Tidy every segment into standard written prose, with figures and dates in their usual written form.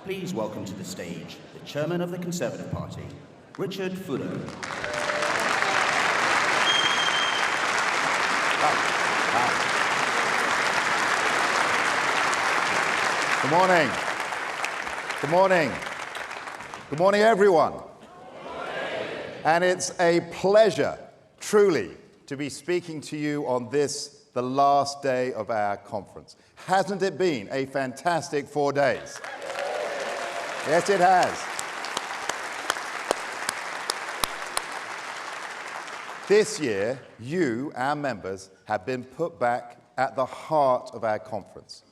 please welcome to the stage the Chairman of the Conservative Party, Richard Fuller. Good morning. Good morning. Good morning, everyone. Good morning. And it's a pleasure, truly, to be speaking to you on this, the last day of our conference. Hasn't it been a fantastic 4 days? Yes, it has. This year, you, our members, have been put back at the heart of our conference.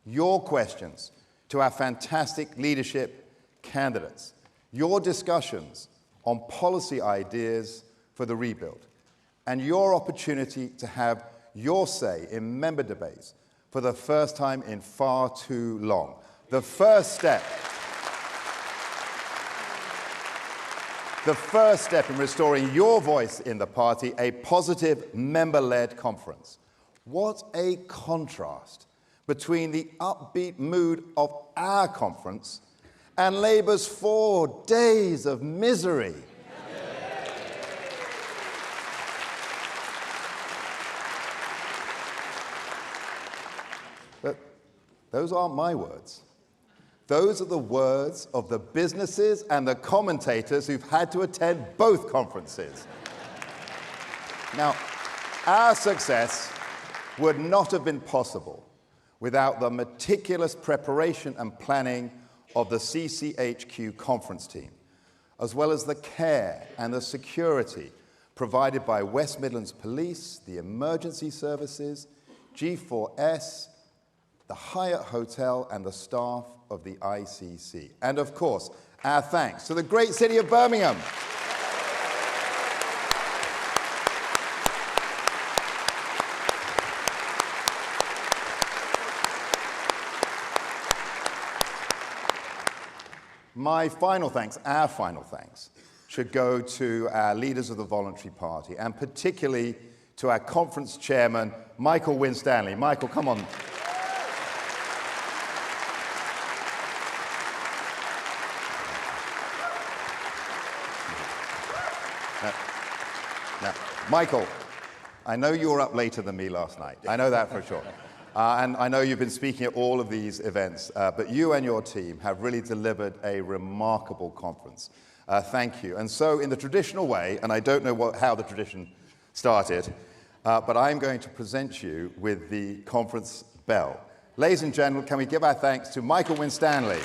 Your questions to our fantastic leadership candidates, your discussions on policy ideas for the rebuild, and your opportunity to have your say in member debates for the first time in far too long. The first step in restoring your voice in the party, a positive member-led conference. What a contrast between the upbeat mood of our conference and Labour's 4 days of misery. But those aren't my words. Those are the words of the businesses and the commentators who've had to attend both conferences. Now, our success would not have been possible without the meticulous preparation and planning of the CCHQ conference team, as well as the care and the security provided by West Midlands Police, the emergency services, G4S, the Hyatt Hotel, and the staff of the ICC. And of course, our thanks to the great city of Birmingham. My final thanks, our final thanks, should go to our leaders of the Voluntary Party, and particularly to our conference chairman, Michael Winstanley. Michael, come on. Now, Michael, I know you were up later than me last night. I know that for sure. And I know you've been speaking at all of these events, but you and your team have really delivered a remarkable conference. Thank you. And so, in the traditional way, and I don't know how the tradition started, but I'm going to present you with the conference bell. Ladies and gentlemen, can we give our thanks to Michael Winstanley?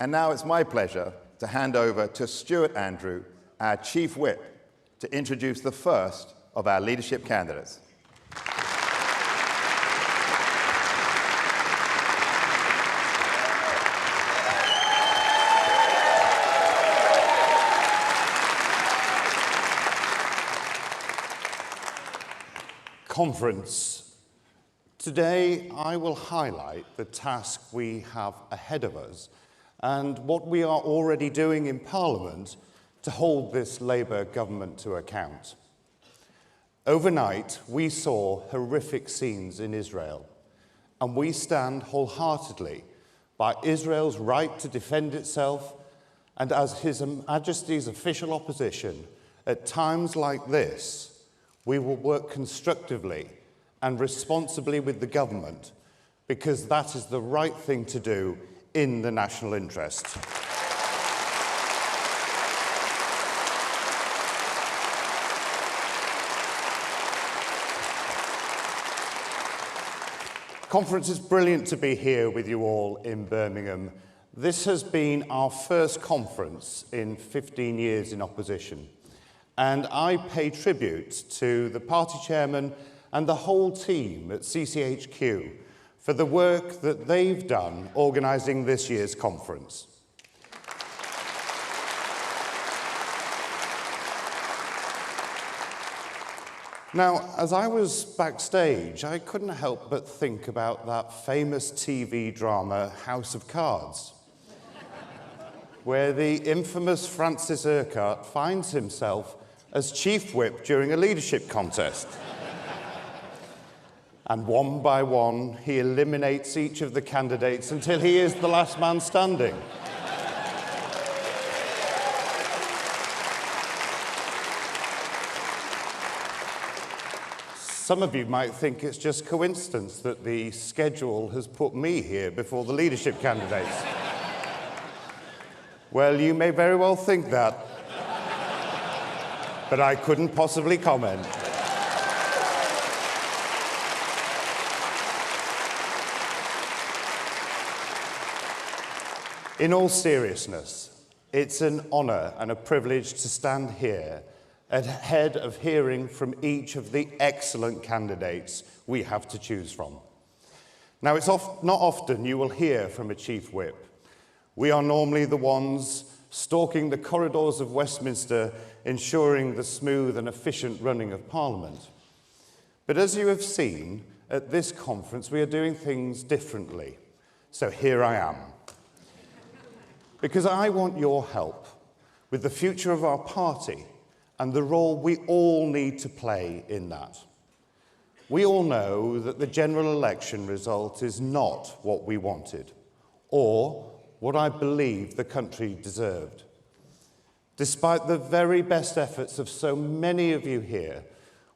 And now it's my pleasure to hand over to Stuart Andrew, our Chief Whip, to introduce the first of our leadership candidates. Conference. Today, I will highlight the task we have ahead of us and what we are already doing in Parliament to hold this Labour government to account. Overnight, we saw horrific scenes in Israel, and we stand wholeheartedly by Israel's right to defend itself, and as His Majesty's official opposition, at times like this, we will work constructively and responsibly with the government, because that is the right thing to do in the national interest. Conference is brilliant to be here with you all in Birmingham. This has been our first conference in 15 years in opposition, and I pay tribute to the party chairman and the whole team at CCHQ for the work that they've done organising this year's conference. Now, as I was backstage, I couldn't help but think about that famous TV drama, House of Cards, where the infamous Francis Urquhart finds himself as chief whip during a leadership contest. And one by one, he eliminates each of the candidates until he is the last man standing. Some of you might think it's just coincidence that the schedule has put me here before the leadership candidates. Well, you may very well think that, but I couldn't possibly comment. In all seriousness, it's an honour and a privilege to stand here ahead of hearing from each of the excellent candidates we have to choose from. Now, it's not often you will hear from a chief whip. We are normally the ones stalking the corridors of Westminster, ensuring the smooth and efficient running of Parliament. But as you have seen, at this conference, we are doing things differently. So here I am. Because I want your help with the future of our party and the role we all need to play in that. We all know that the general election result is not what we wanted, or what I believe the country deserved. Despite the very best efforts of so many of you here,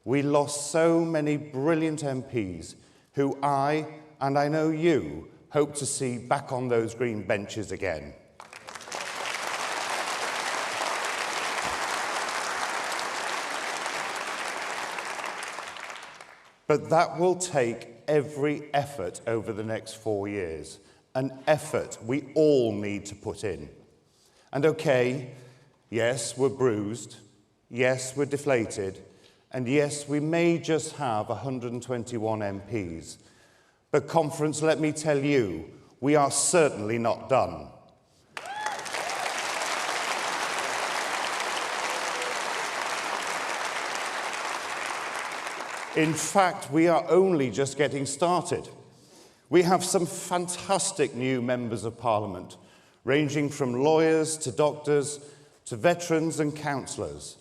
we lost so many brilliant MPs who I, and I know you, hope to see back on those green benches again. But that will take every effort over the next 4 years, an effort we all need to put in. And okay, yes, we're bruised, yes, we're deflated, and yes, we may just have 121 MPs. But conference, let me tell you, we are certainly not done. In fact, we are only just getting started. We have some fantastic new members of Parliament, ranging from lawyers to doctors to veterans and councillors.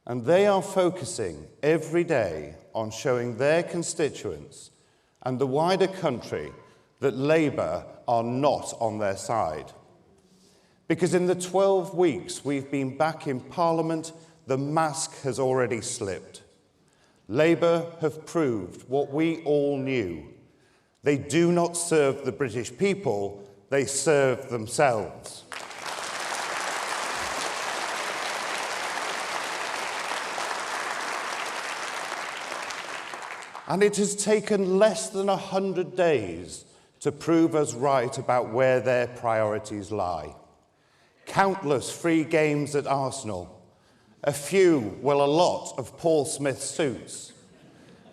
And they are focusing every day on showing their constituents and the wider country that Labour are not on their side. Because in the 12 weeks we've been back in Parliament, the mask has already slipped. Labour have proved what we all knew. They do not serve the British people, they serve themselves. And it has taken less than 100 days to prove us right about where their priorities lie. Countless free games at Arsenal, a few, well, a lot of Paul Smith suits,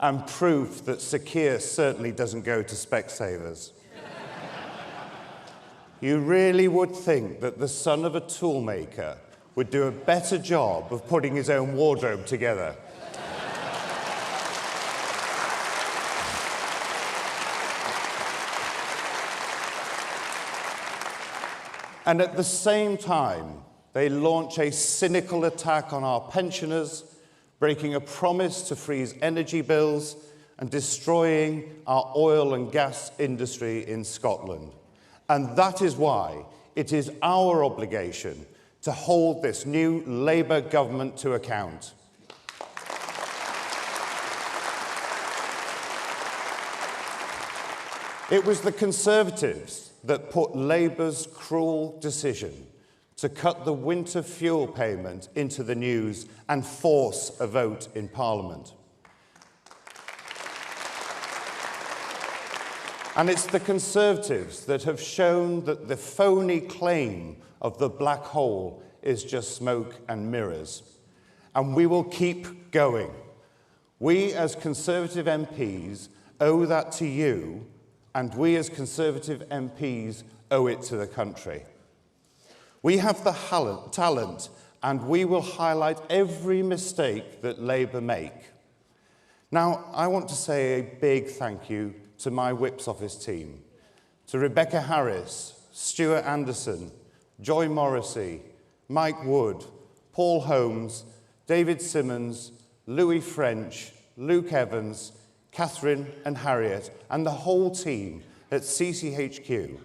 and proof that Sir Keir certainly doesn't go to Specsavers. You really would think that the son of a toolmaker would do a better job of putting his own wardrobe together. And at the same time, they launch a cynical attack on our pensioners, breaking a promise to freeze energy bills and destroying our oil and gas industry in Scotland. And that is why it is our obligation to hold this new Labour government to account. It was the Conservatives that put Labour's cruel decision to cut the winter fuel payment into the news and force a vote in Parliament. And it's the Conservatives that have shown that the phony claim of the black hole is just smoke and mirrors. And we will keep going. We as Conservative MPs owe that to you, and we as Conservative MPs owe it to the country. We have the talent, and we will highlight every mistake that Labour make. Now, I want to say a big thank you to my Whip's office team, to Rebecca Harris, Stuart Anderson, Joy Morrissey, Mike Wood, Paul Holmes, David Simmons, Louis French, Luke Evans, Catherine and Harriet, and the whole team at CCHQ,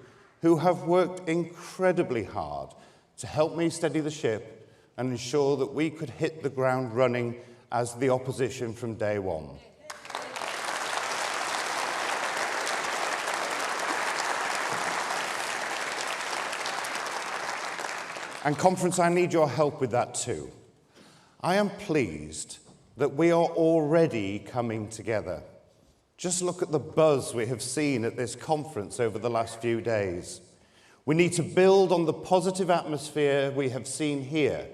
who have worked incredibly hard to help me steady the ship and ensure that we could hit the ground running as the opposition from day one. And Conference, I need your help with that too. I am pleased that we are already coming together. Just look at the buzz we have seen at this conference over the last few days. We need to build on the positive atmosphere we have seen here,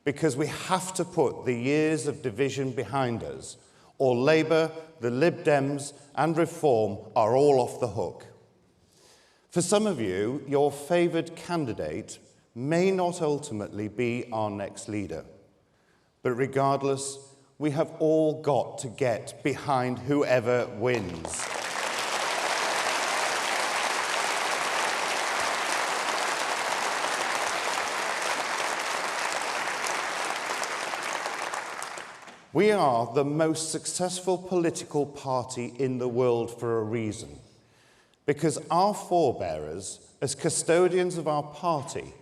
because we have to put the years of division behind us, or Labour, the Lib Dems and Reform are all off the hook. For some of you, your favoured candidate may not ultimately be our next leader. But regardless, we have all got to get behind whoever wins. We are the most successful political party in the world for a reason, because our forebearers, as custodians of our party,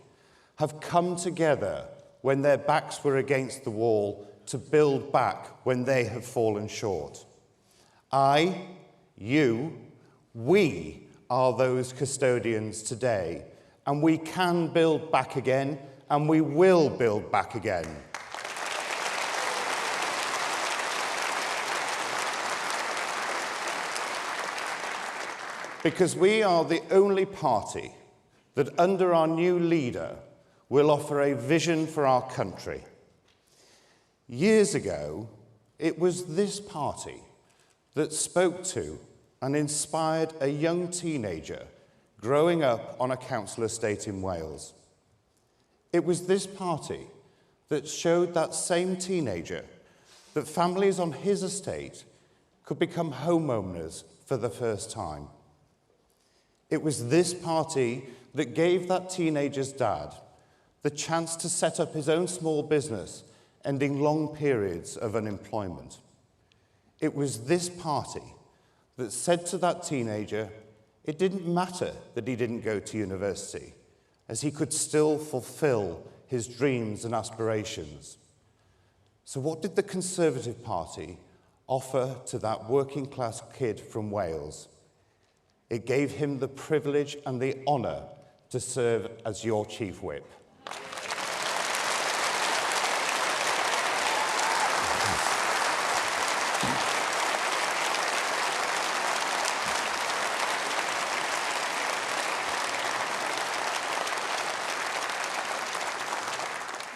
have come together when their backs were against the wall to build back when they have fallen short. I, you, we are those custodians today, and we can build back again, and we will build back again. Because we are the only party that, under our new leader, will offer a vision for our country. Years ago, it was this party that spoke to and inspired a young teenager growing up on a council estate in Wales. It was this party that showed that same teenager that families on his estate could become homeowners for the first time. It was this party that gave that teenager's dad the chance to set up his own small business, ending long periods of unemployment. It was this party that said to that teenager, it didn't matter that he didn't go to university, as he could still fulfill his dreams and aspirations. So what did the Conservative Party offer to that working class kid from Wales? It gave him the privilege and the honour to serve as your Chief Whip.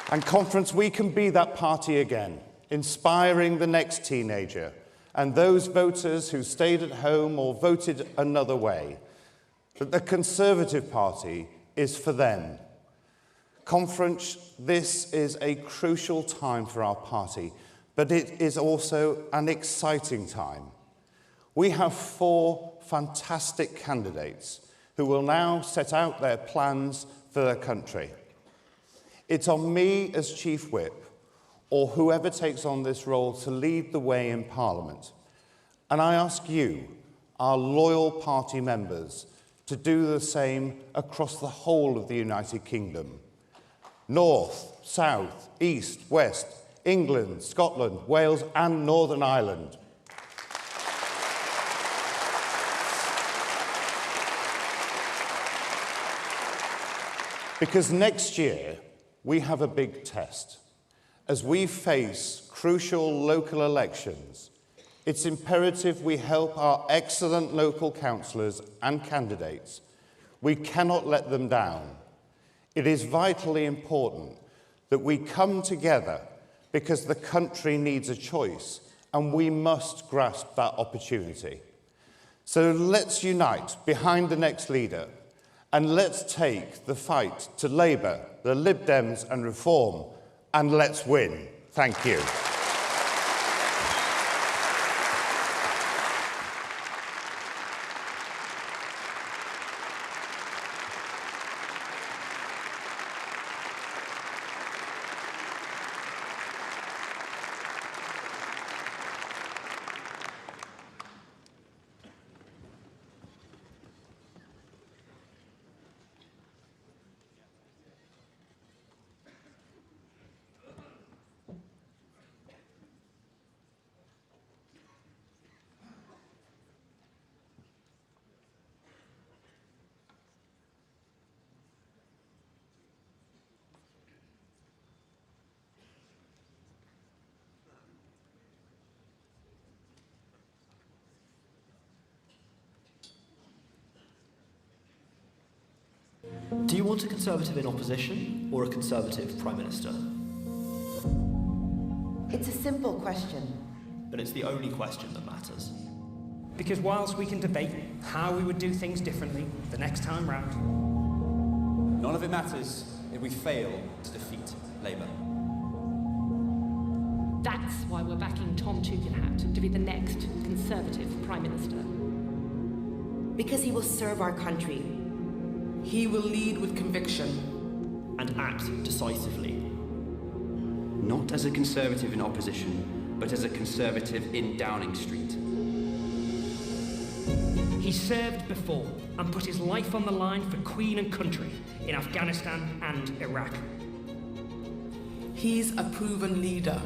And Conference, we can be that party again, inspiring the next teenager and those voters who stayed at home or voted another way, that the Conservative Party is for them. Conference, this is a crucial time for our party, but it is also an exciting time. We have 4 fantastic candidates who will now set out their plans for their country. It's on me as Chief Whip, or whoever takes on this role, to lead the way in Parliament. And I ask you, our loyal party members, to do the same across the whole of the United Kingdom. North, South, East, West, England, Scotland, Wales and Northern Ireland. Because next year, we have a big test. As we face crucial local elections, it's imperative we help our excellent local councillors and candidates. We cannot let them down. It is vitally important that we come together because the country needs a choice and we must grasp that opportunity. So let's unite behind the next leader and let's take the fight to Labour, the Lib Dems and Reform, and let's win. Thank you. Do you want a Conservative in opposition or a Conservative Prime Minister? It's a simple question. But it's the only question that matters. Because whilst we can debate how we would do things differently the next time round, none of it matters if we fail to defeat Labour. That's why we're backing Tom Tugendhat to be the next Conservative Prime Minister. Because he will serve our country. He will lead with conviction. And act decisively. Not as a Conservative in opposition, but as a Conservative in Downing Street. he served before and put his life on the line for Queen and country in Afghanistan and Iraq. He's a proven leader,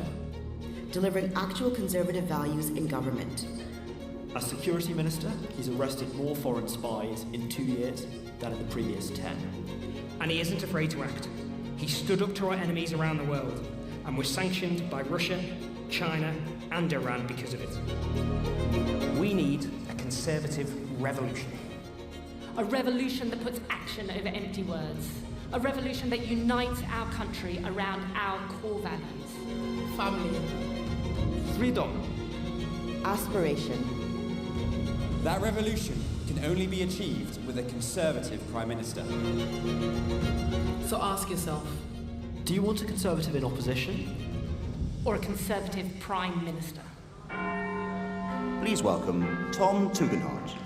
delivering actual Conservative values in government. As Security Minister, he's arrested more foreign spies in 2 years than in the previous 10. And he isn't afraid to act. He stood up to our enemies around the world and was sanctioned by Russia, China, and Iran because of it. We need a Conservative revolution. A revolution that puts action over empty words. A revolution that unites our country around our core values. family, Freedom. Aspiration. That revolution can only be achieved with a Conservative Prime Minister. So ask yourself, Do you want a Conservative in opposition? Or a Conservative Prime Minister. Please welcome Tom Tugendhat.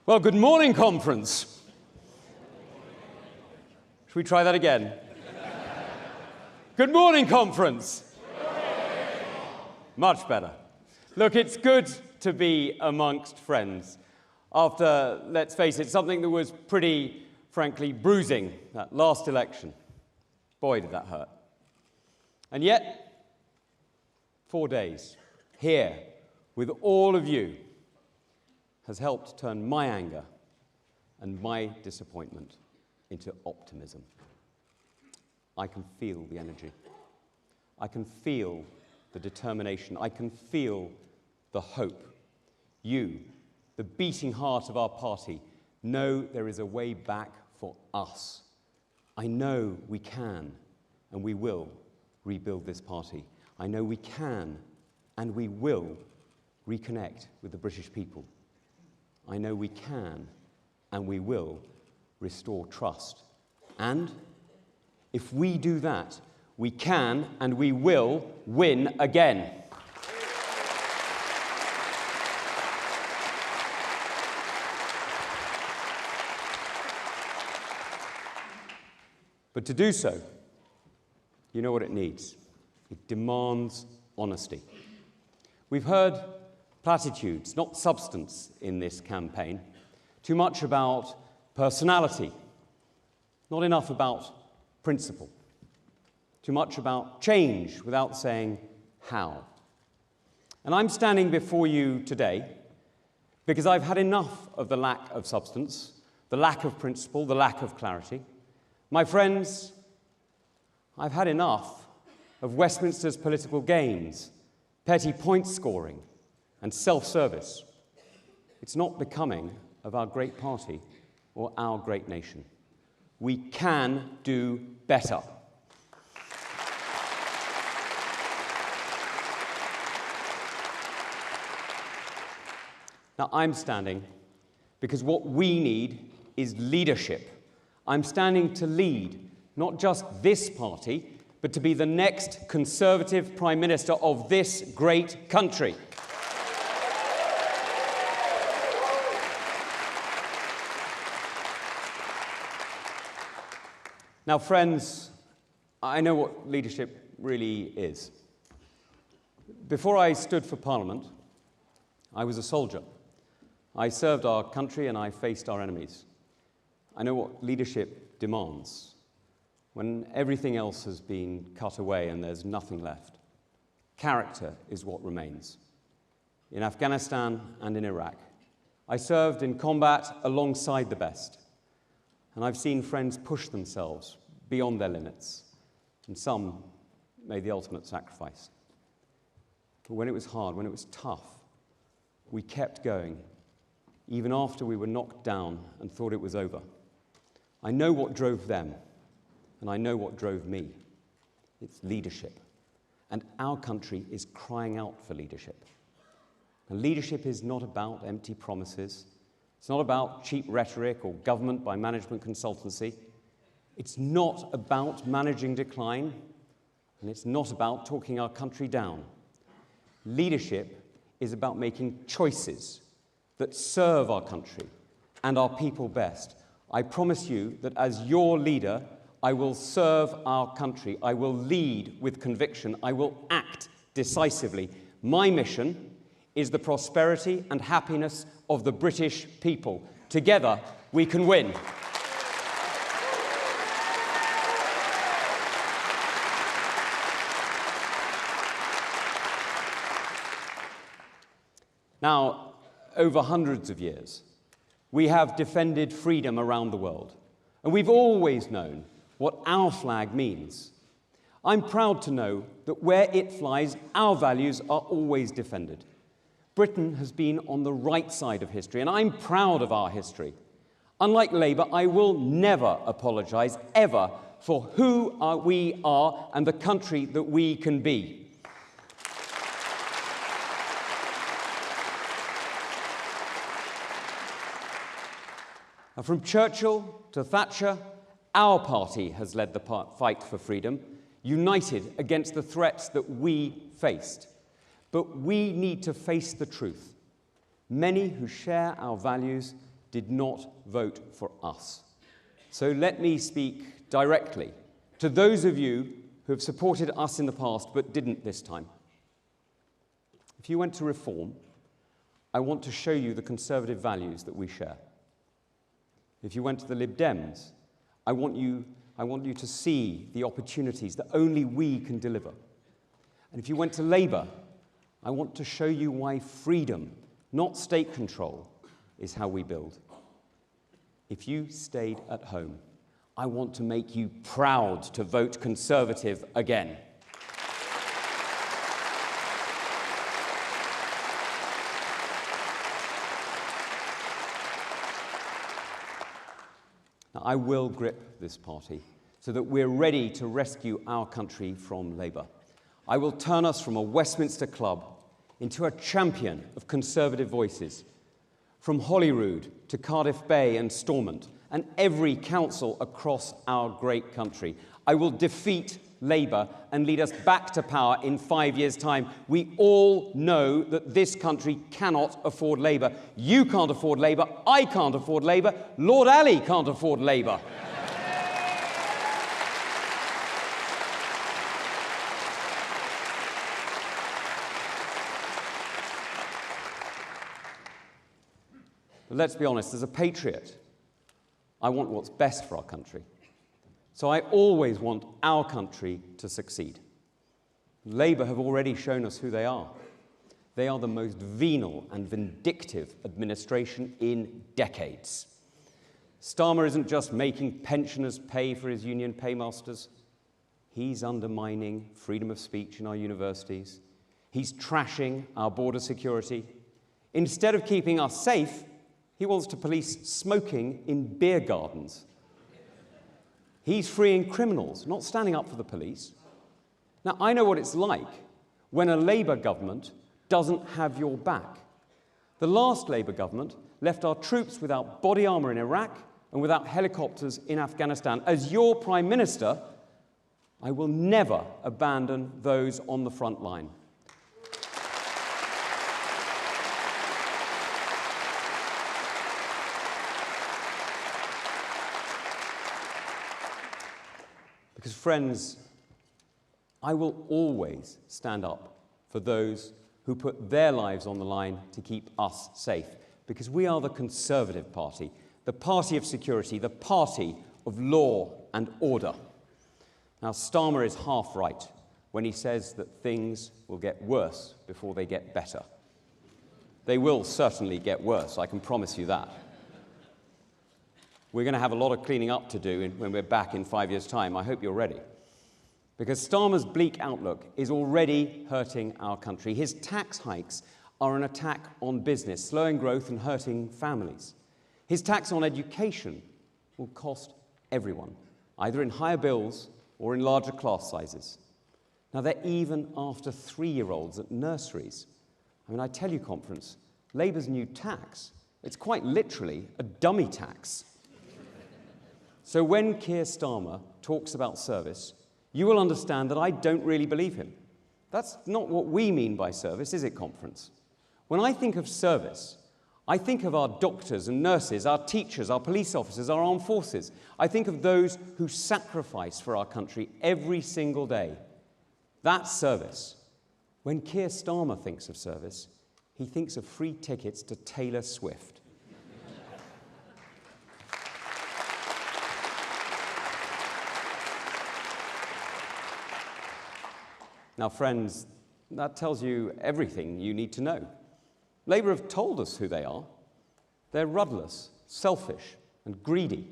Well, good morning, conference. Should we try that again? Good morning, conference. Much better. Look, it's good to be amongst friends after, let's face it, something that was pretty, frankly, bruising, that last election. Boy, did that hurt. And yet, 4 days here with all of you has helped turn my anger and my disappointment into optimism. I can feel the energy. I can feel the determination. I can feel the hope. You, the beating heart of our party, know there is a way back for us. I know we can and we will rebuild this party. I know we can and we will reconnect with the British people. I know we can and we will restore trust. And if we do that, we can and we will win again. But to do so, you know what it needs. It demands honesty. We've heard platitudes, not substance, in this campaign. Too much about personality, not enough about principle. Too much about change without saying how. And I'm standing before you today because I've had enough of the lack of substance, the lack of principle, the lack of clarity. My friends, I've had enough of Westminster's political games, petty point scoring, and self-service. It's not becoming of our great party or our great nation. We can do better. Now, I'm standing because what we need is leadership. I'm standing to lead not just this party, but to be the next Conservative Prime Minister of this great country. Now, friends, I know what leadership really is. Before I stood for Parliament, I was a soldier. I served our country and I faced our enemies. I know what leadership demands. when everything else has been cut away and there's nothing left, character is what remains. In Afghanistan and in Iraq, I served in combat alongside the best, and I've seen friends push themselves beyond their limits, and some made the ultimate sacrifice. But when it was hard, when it was tough, we kept going, even after we were knocked down and thought it was over. I know what drove them, and I know what drove me. It's leadership. And our country is crying out for leadership. And leadership is not about empty promises. It's not about cheap rhetoric or government by management consultancy. It's not about managing decline, and it's not about talking our country down. Leadership is about making choices that serve our country and our people best. I promise you that as your leader, I will serve our country. I will lead with conviction. I will act decisively. My mission is the prosperity and happiness of the British people. Together, we can win. Now, over hundreds of years, we have defended freedom around the world, and we've always known what our flag means. I'm proud to know that where it flies, our values are always defended. Britain has been on the right side of history, and I'm proud of our history. Unlike Labour, I will never apologise, ever, for who we are and the country that we can be. And from Churchill to Thatcher, our party has led the fight for freedom, united against the threats that we faced. But we need to face the truth. Many who share our values did not vote for us. So let me speak directly to those of you who have supported us in the past but didn't this time. If you went to Reform, I want to show you the Conservative values that we share. If you went to the Lib Dems, I want you to see the opportunities that only we can deliver. And if you went to Labour, I want to show you why freedom, not state control, is how we build. If you stayed at home, I want to make you proud to vote Conservative again. Now, I will grip this party so that we're ready to rescue our country from Labour. I will turn us from a Westminster club into a champion of Conservative voices, from Holyrood to Cardiff Bay and Stormont, and every council across our great country. I will defeat Labour and lead us back to power in 5 years' time. We all know that this country cannot afford Labour. You can't afford Labour. I can't afford Labour. Lord Ali can't afford Labour. But let's be honest, as a patriot, I want what's best for our country. So I always want our country to succeed. Labour have already shown us who they are. They are the most venal and vindictive administration in decades. Starmer isn't just making pensioners pay for his union paymasters. He's undermining freedom of speech in our universities. He's trashing our border security. Instead of keeping us safe, he wants to police smoking in beer gardens. He's freeing criminals, not standing up for the police. Now, I know what it's like when a Labour government doesn't have your back. The last Labour government left our troops without body armour in Iraq and without helicopters in Afghanistan. As your Prime Minister, I will never abandon those on the front line. Because, friends, I will always stand up for those who put their lives on the line to keep us safe. Because we are the Conservative Party, the party of security, the party of law and order. Now, Starmer is half right when he says that things will get worse before they get better. They will certainly get worse, I can promise you that. We're going to have a lot of cleaning up to do when we're back in 5 years' time. I hope you're ready. Because Starmer's bleak outlook is already hurting our country. His tax hikes are an attack on business, slowing growth and hurting families. His tax on education will cost everyone, either in higher bills or in larger class sizes. Now, they're even after 3-year-olds at nurseries. I mean, I tell you, conference, Labour's new tax, it's quite literally a dummy tax. So when Keir Starmer talks about service, you will understand that I don't really believe him. That's not what we mean by service, is it, conference? When I think of service, I think of our doctors and nurses, our teachers, our police officers, our armed forces. I think of those who sacrifice for our country every single day. That's service. When Keir Starmer thinks of service, he thinks of free tickets to Taylor Swift. Now, friends, that tells you everything you need to know. Labour have told us who they are. They're rudderless, selfish, and greedy.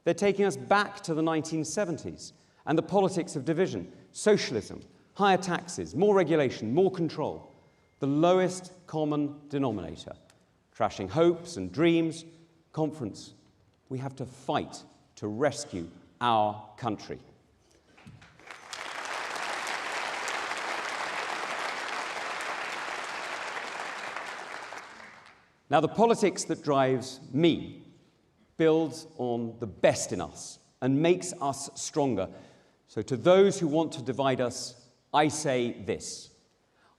They're taking us back to the 1970s and the politics of division, socialism, higher taxes, more regulation, more control, the lowest common denominator, trashing hopes and dreams. Conference, we have to fight to rescue our country. Now, the politics that drives me builds on the best in us and makes us stronger. So to those who want to divide us, I say this.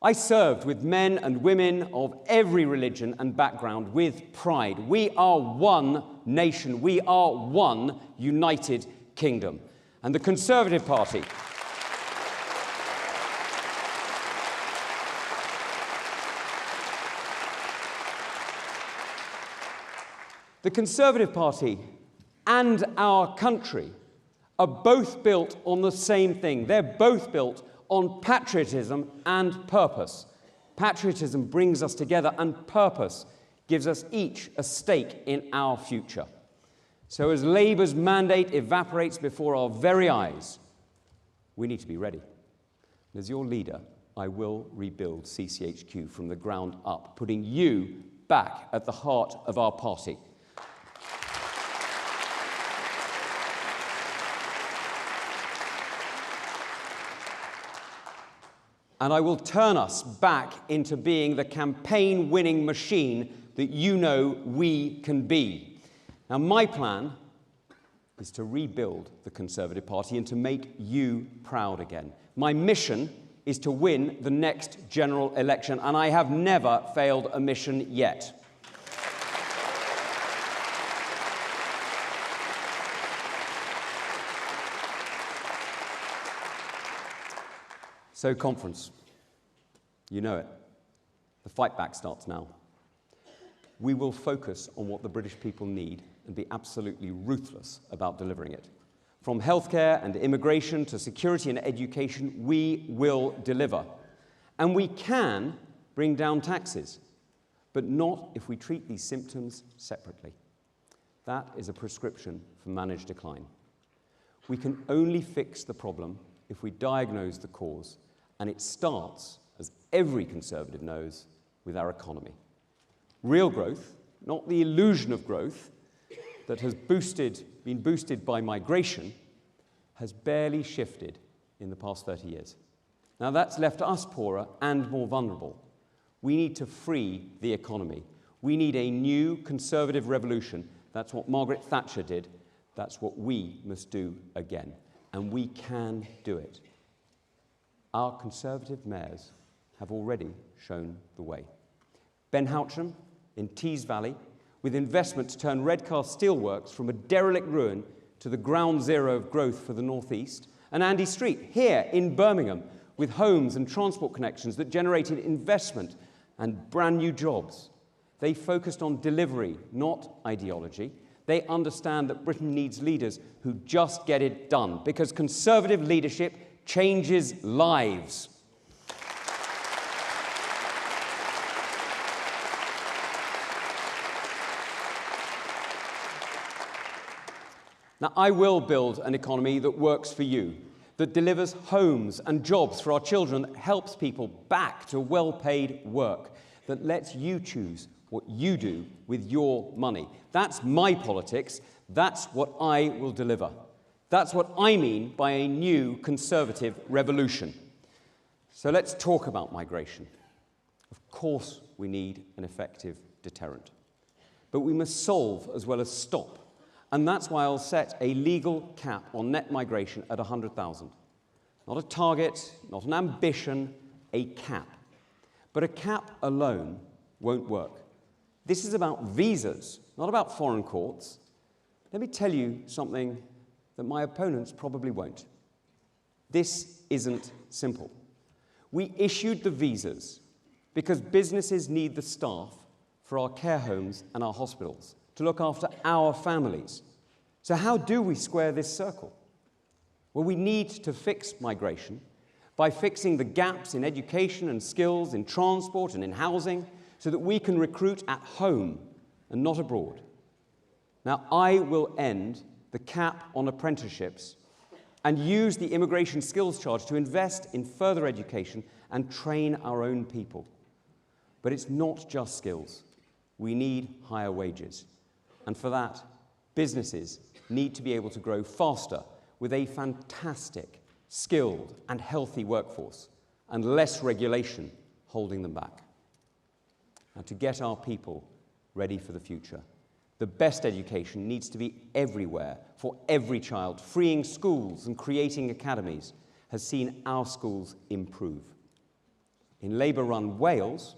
I served with men and women of every religion and background with pride. We are one nation. We are one united kingdom. And the Conservative Party... The Conservative Party and our country are both built on the same thing. They're both built on patriotism and purpose. Patriotism brings us together, and purpose gives us each a stake in our future. So as Labour's mandate evaporates before our very eyes, we need to be ready. And as your leader, I will rebuild CCHQ from the ground up, putting you back at the heart of our party. And I will turn us back into being the campaign-winning machine that you know we can be. Now, my plan is to rebuild the Conservative Party and to make you proud again. My mission is to win the next general election, and I have never failed a mission yet. So, conference, you know it. The fight back starts now. We will focus on what the British people need and be absolutely ruthless about delivering it. From healthcare and immigration to security and education, we will deliver. And we can bring down taxes, but not if we treat these symptoms separately. That is a prescription for managed decline. We can only fix the problem if we diagnose the cause. And it starts, as every Conservative knows, with our economy. Real growth, not the illusion of growth that has been boosted by migration, has barely shifted in the past 30 years. Now, that's left us poorer and more vulnerable. We need to free the economy. We need a new Conservative revolution. That's what Margaret Thatcher did. That's what we must do again. And we can do it. Our Conservative mayors have already shown the way. Ben Houcham in Tees Valley, with investment to turn Redcar Steelworks from a derelict ruin to the ground zero of growth for the North East, and Andy Street here in Birmingham, with homes and transport connections that generated investment and brand new jobs. They focused on delivery, not ideology. They understand that Britain needs leaders who just get it done, because Conservative leadership changes lives. Now, I will build an economy that works for you, that delivers homes and jobs for our children, that helps people back to well-paid work, that lets you choose what you do with your money. That's my politics. That's what I will deliver. That's what I mean by a new Conservative revolution. So let's talk about migration. Of course, we need an effective deterrent. But we must solve as well as stop. And that's why I'll set a legal cap on net migration at 100,000. Not a target, not an ambition, a cap. But a cap alone won't work. This is about visas, not about foreign courts. Let me tell you something that my opponents probably won't. This isn't simple. We issued the visas because businesses need the staff for our care homes and our hospitals to look after our families. So how do we square this circle? Well, we need to fix migration by fixing the gaps in education and skills, in transport and in housing, so that we can recruit at home and not abroad. Now, I will end the cap on apprenticeships and use the immigration skills charge to invest in further education and train our own people. But it's not just skills. We need higher wages. And for that, businesses need to be able to grow faster with a fantastic, skilled and healthy workforce and less regulation holding them back. And to get our people ready for the future, the best education needs to be everywhere for every child. Freeing schools and creating academies has seen our schools improve. In Labour-run Wales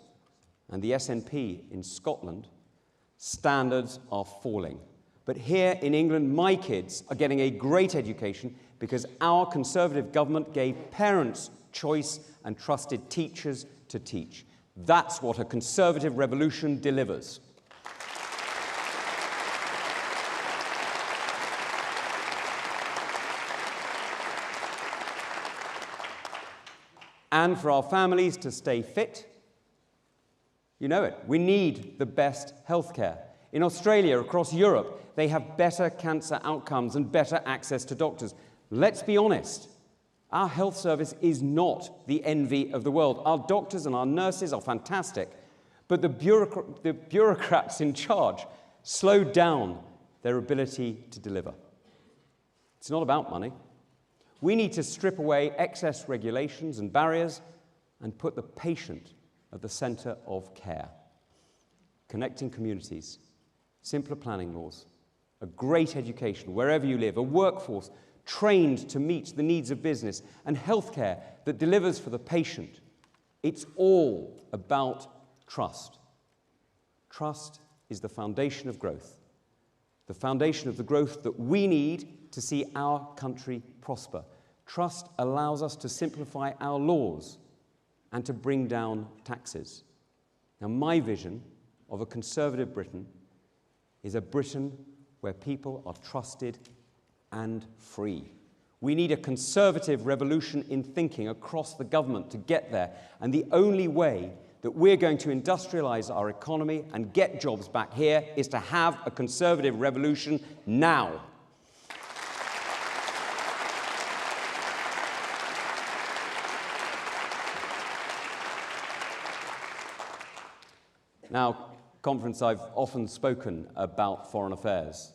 and the SNP in Scotland, standards are falling. But here in England, my kids are getting a great education because our Conservative government gave parents choice and trusted teachers to teach. That's what a Conservative revolution delivers. And for our families to stay fit, you know it, we need the best healthcare. In Australia, across Europe, they have better cancer outcomes and better access to doctors. Let's be honest, our health service is not the envy of the world. Our doctors and our nurses are fantastic, but the bureaucrats in charge slow down their ability to deliver. It's not about money. We need to strip away excess regulations and barriers and put the patient at the centre of care. Connecting communities, simpler planning laws, a great education wherever you live, a workforce trained to meet the needs of business, and healthcare that delivers for the patient. It's all about trust. Trust is the foundation of growth, the foundation of the growth that we need to see our country prosper. Trust allows us to simplify our laws and to bring down taxes. Now, my vision of a Conservative Britain is a Britain where people are trusted and free. We need a Conservative revolution in thinking across the government to get there, and the only way that we're going to industrialise our economy and get jobs back here is to have a Conservative revolution now. Now, conference, I've often spoken about foreign affairs,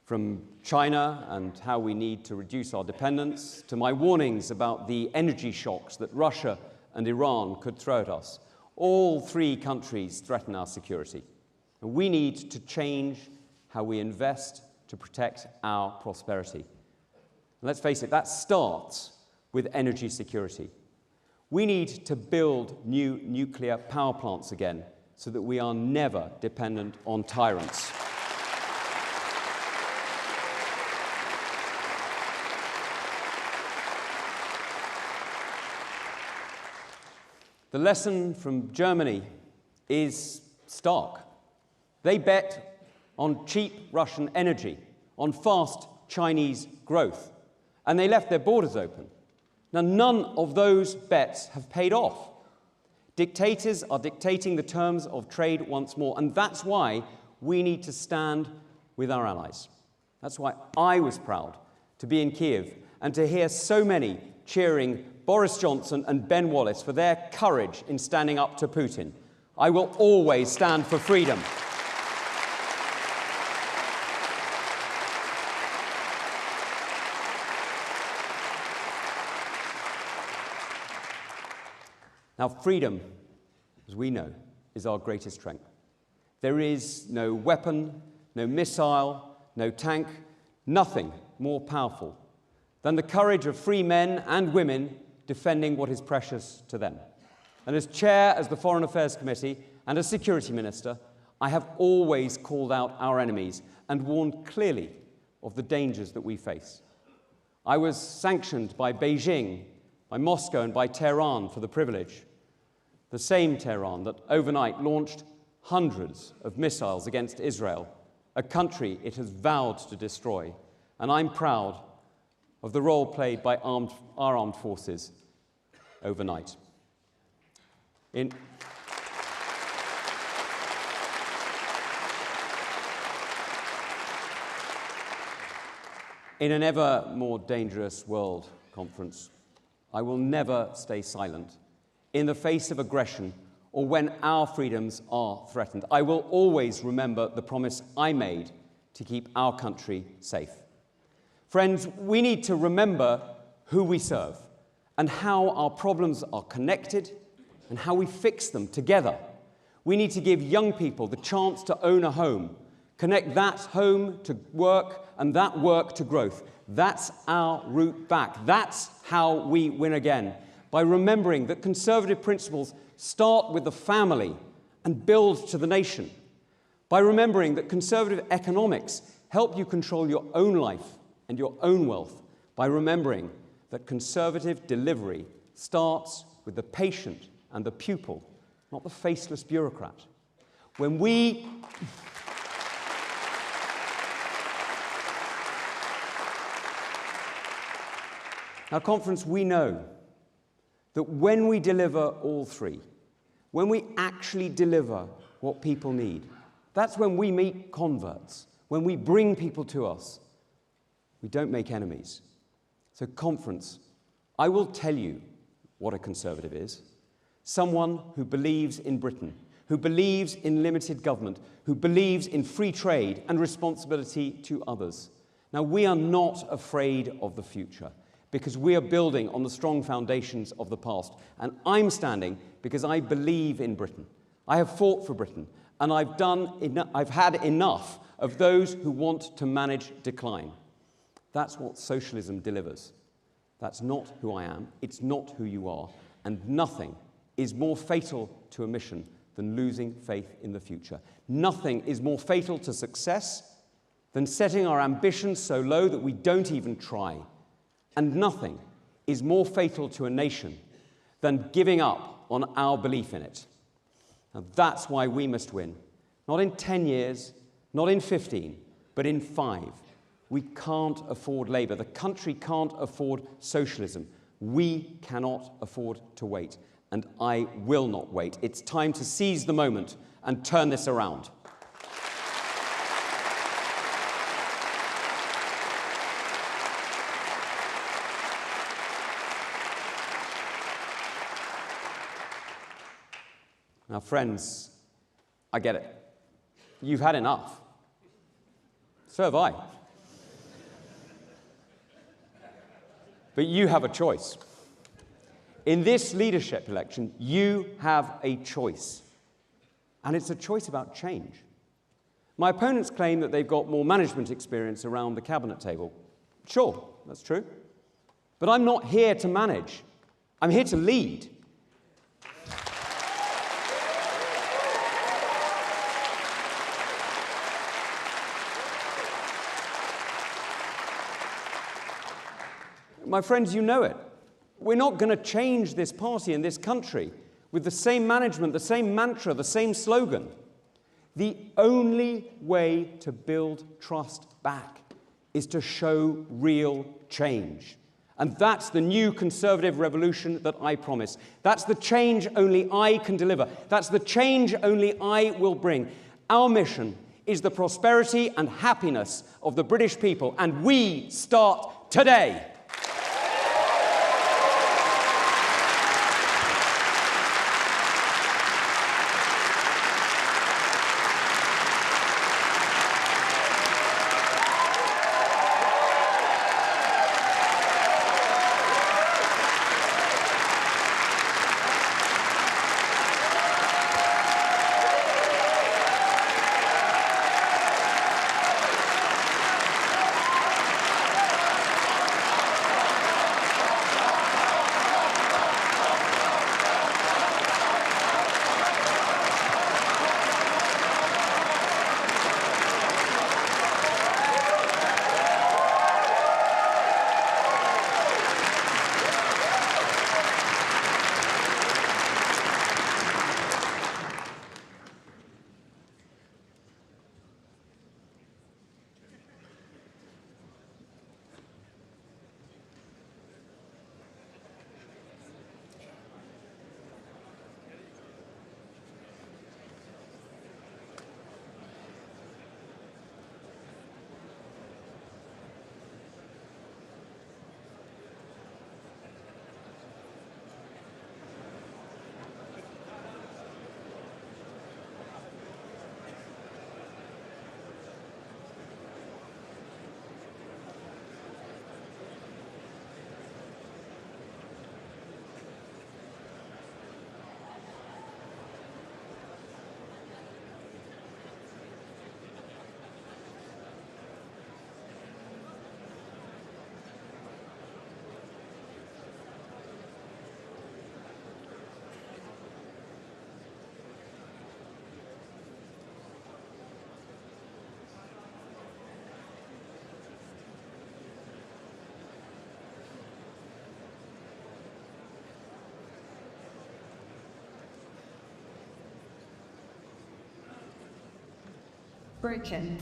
from China and how we need to reduce our dependence, to my warnings about the energy shocks that Russia and Iran could throw at us. All three countries threaten our security. And we need to change how we invest to protect our prosperity. And let's face it, that starts with energy security. We need to build new nuclear power plants again, so that we are never dependent on tyrants. The lesson from Germany is stark. They bet on cheap Russian energy, on fast Chinese growth, and they left their borders open. Now, none of those bets have paid off. Dictators are dictating the terms of trade once more, and that's why we need to stand with our allies. That's why I was proud to be in Kiev and to hear so many cheering Boris Johnson and Ben Wallace for their courage in standing up to Putin. I will always stand for freedom. Now, freedom, as we know, is our greatest strength. There is no weapon, no missile, no tank, nothing more powerful than the courage of free men and women defending what is precious to them. And as chair of the Foreign Affairs Committee and as Security Minister, I have always called out our enemies and warned clearly of the dangers that we face. I was sanctioned by Beijing, by Moscow and by Tehran for the privilege. The same Tehran that overnight launched hundreds of missiles against Israel, a country it has vowed to destroy. And I'm proud of the role played by our armed forces overnight. In an ever more dangerous world, Conference, I will never stay silent in the face of aggression or when our freedoms are threatened. I will always remember the promise I made to keep our country safe. Friends, we need to remember who we serve and how our problems are connected and how we fix them together. We need to give young people the chance to own a home, connect that home to work and that work to growth. That's our route back. That's how we win again, by remembering that conservative principles start with the family and build to the nation, by remembering that conservative economics help you control your own life and your own wealth, by remembering that conservative delivery starts with the patient and the pupil, not the faceless bureaucrat. When we Now, Conference, we know that when we deliver all three, when we actually deliver what people need, that's when we meet converts, when we bring people to us. We don't make enemies. So, Conference, I will tell you what a conservative is. Someone who believes in Britain, who believes in limited government, who believes in free trade and responsibility to others. Now, we are not afraid of the future, because we are building on the strong foundations of the past. And I'm standing because I believe in Britain. I have fought for Britain, and I've had enough of those who want to manage decline. That's what socialism delivers. That's not who I am, it's not who you are, and nothing is more fatal to a mission than losing faith in the future. Nothing is more fatal to success than setting our ambitions so low that we don't even try. And nothing is more fatal to a nation than giving up on our belief in it. Now, that's why we must win. Not in 10 years, not in 15, but in 5. We can't afford Labour. The country can't afford socialism. We cannot afford to wait. And I will not wait. It's time to seize the moment and turn this around. Now, friends, I get it. You've had enough. So have I. But you have a choice. In this leadership election, you have a choice. And it's a choice about change. My opponents claim that they've got more management experience around the cabinet table. Sure, that's true. But I'm not here to manage. I'm here to lead. My friends, you know it. We're not going to change this party and this country with the same management, the same mantra, the same slogan. The only way to build trust back is to show real change. And that's the new Conservative revolution that I promise. That's the change only I can deliver. That's the change only I will bring. Our mission is the prosperity and happiness of the British people, and we start today. Broken.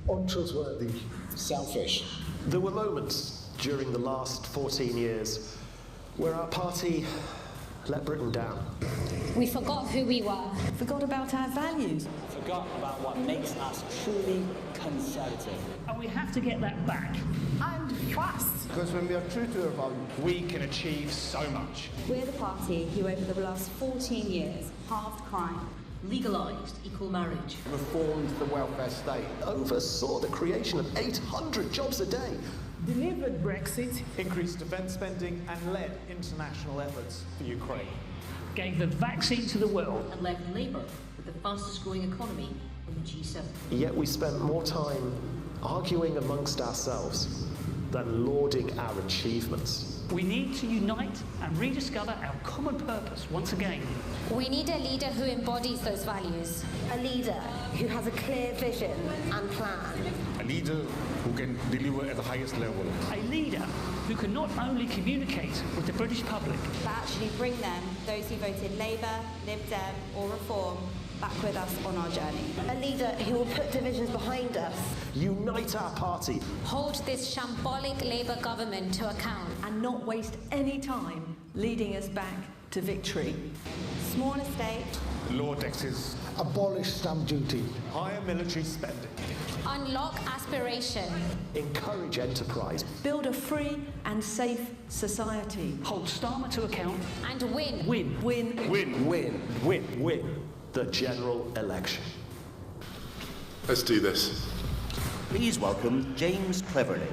Untrustworthy. Selfish. There were moments during the last 14 years where our party let Britain down. We forgot who we were. Forgot about our values. Forgot about what makes us truly conservative. And we have to get that back. And fast. Because when we are true to our values, we can achieve so much. We're the party who over the last 14 years halved crime, Legalised equal marriage. Reformed the welfare state. Oversaw the creation of 800 jobs a day. Delivered Brexit. Increased defence spending and led international efforts for Ukraine. Gave the vaccine to the world. And left Labour with the fastest growing economy in the G7. Yet we spent more time arguing amongst ourselves than lauding our achievements. We need to unite and rediscover our common purpose once again. We need a leader who embodies those values. a leader who has a clear vision and plan. A leader who can deliver at the highest level. A leader who can not only communicate with the British public, but actually bring them, those who voted Labour, Lib Dem or Reform, back with us on our journey. A leader who will put divisions behind us. Unite our party. Hold this shambolic Labour government to account. And not waste any time leading us back to victory. Small estate. Lower taxes. Abolish stamp duty. Higher military spending. Unlock aspiration. Encourage enterprise. Build a free and safe society. hold Starmer to account, and win. Win. Win. Win. Win. Win. Win. The general election. Let's do this. Please welcome James Cleverly.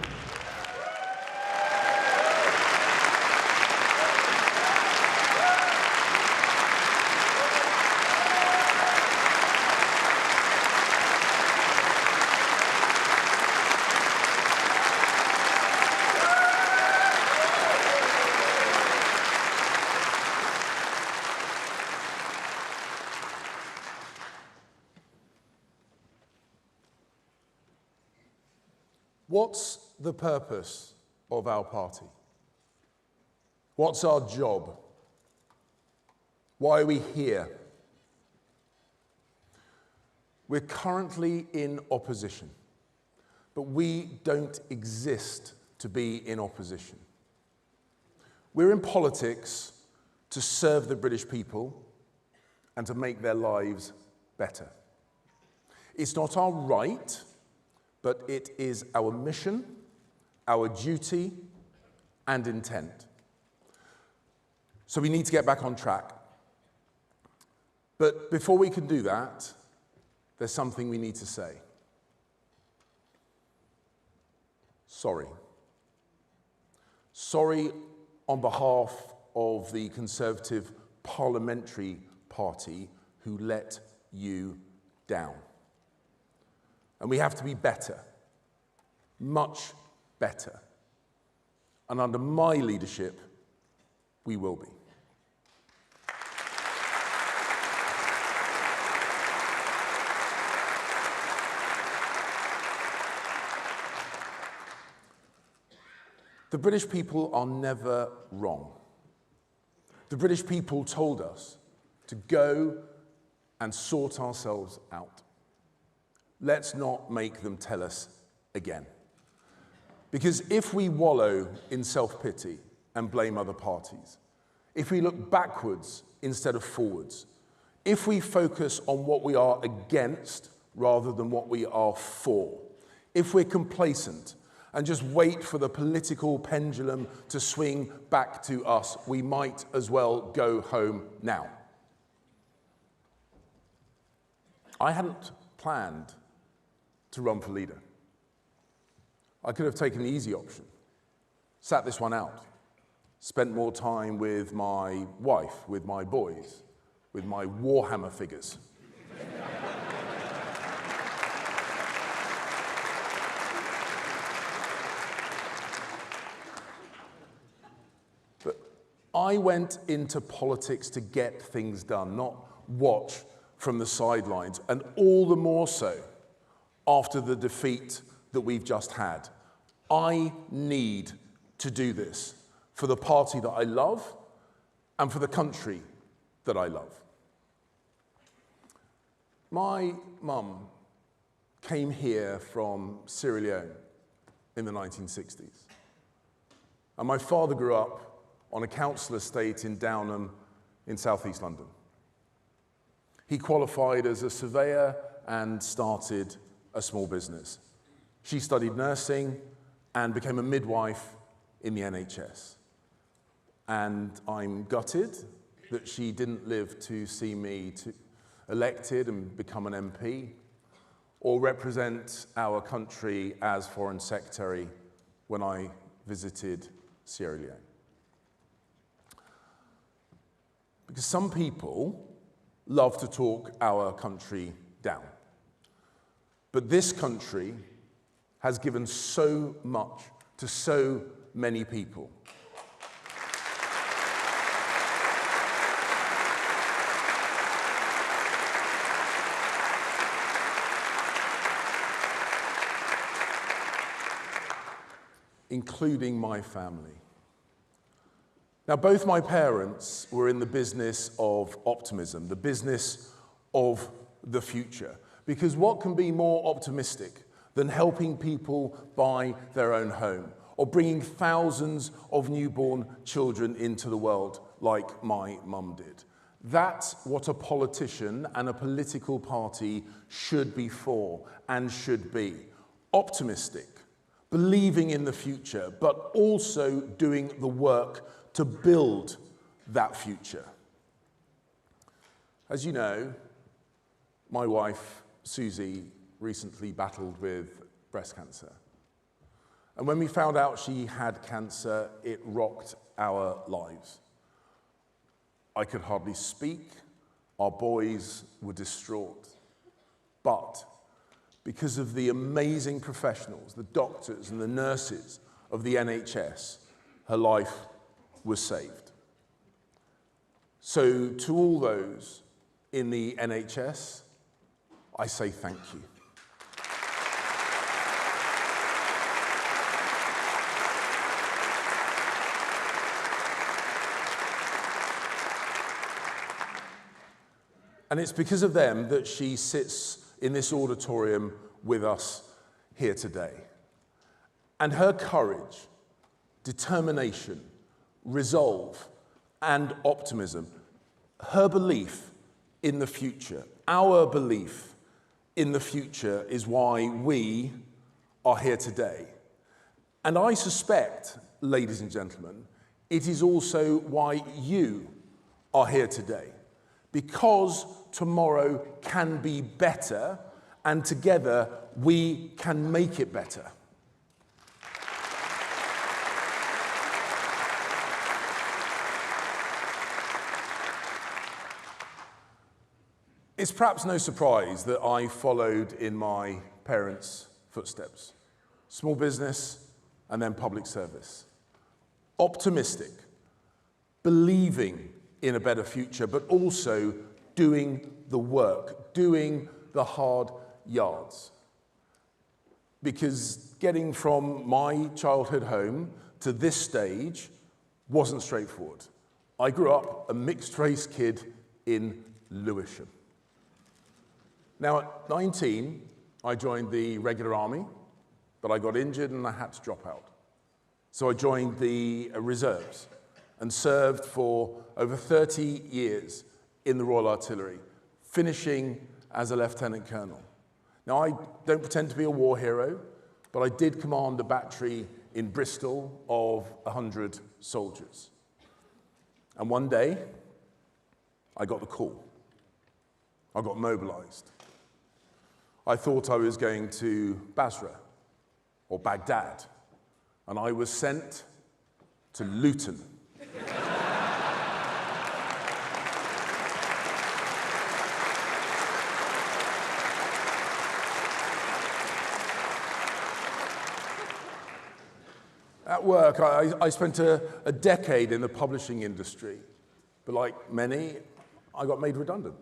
What's the purpose of our party? What's our job? Why are we here? We're currently in opposition, but we don't exist to be in opposition. We're in politics to serve the British people and to make their lives better. It's not our right, but it is our mission, our duty, and intent. So we need to get back on track. But before we can do that, there's something we need to say. Sorry. Sorry on behalf of the Conservative Parliamentary Party who let you down. And we have to be better, much better. And under my leadership, we will be. The British people are never wrong. The British people told us to go and sort ourselves out. Let's not make them tell us again. Because if we wallow in self-pity and blame other parties, if we look backwards instead of forwards, if we focus on what we are against rather than what we are for, if we're complacent and just wait for the political pendulum to swing back to us, we might as well go home now. I hadn't planned to run for leader. I could have taken the easy option, sat this one out, spent more time with my wife, with my boys, with my Warhammer figures. But I went into politics to get things done, not watch from the sidelines, and all the more so after the defeat that we've just had. I need to do this for the party that I love and for the country that I love. My mum came here from Sierra Leone in the 1960s. And my father grew up on a council estate in Downham in southeast London. He qualified as a surveyor and started a small business. She studied nursing and became a midwife in the NHS. And I'm gutted that she didn't live to see me elected and become an MP, or represent our country as Foreign Secretary when I visited Sierra Leone. Because some people love to talk our country down. But this country has given so much to so many people. Including my family. Now, both my parents were in the business of optimism, the business of the future. Because what can be more optimistic than helping people buy their own home, or bringing thousands of newborn children into the world like my mum did? That's what a politician and a political party should be for and should be. Optimistic, believing in the future, but also doing the work to build that future. As you know, my wife, Susie, recently battled with breast cancer. And when we found out she had cancer, it rocked our lives. I could hardly speak. Our boys were distraught. But because of the amazing professionals, the doctors and the nurses of the NHS, her life was saved. So to all those in the NHS, I say thank you. And it's because of them that she sits in this auditorium with us here today. And her courage, determination, resolve, and optimism, her belief in the future, our belief in the future is why we are here today. And I suspect, ladies and gentlemen, it is also why you are here today. Because tomorrow can be better, and together we can make it better. It's perhaps no surprise that I followed in my parents' footsteps. Small business and then public service. Optimistic, believing in a better future, but also doing the work, doing the hard yards. Because getting from my childhood home to this stage wasn't straightforward. I grew up a mixed-race kid in Lewisham. Now, at 19, I joined the regular army, but I got injured and I had to drop out. So I joined the reserves and served for over 30 years in the Royal Artillery, finishing as a lieutenant colonel. Now, I don't pretend to be a war hero, but I did command a battery in Bristol of 100 soldiers. And one day, I got the call. I got mobilized. I thought I was going to Basra or Baghdad, and I was sent to Luton. At work, I spent a decade in the publishing industry, but like many, I got made redundant.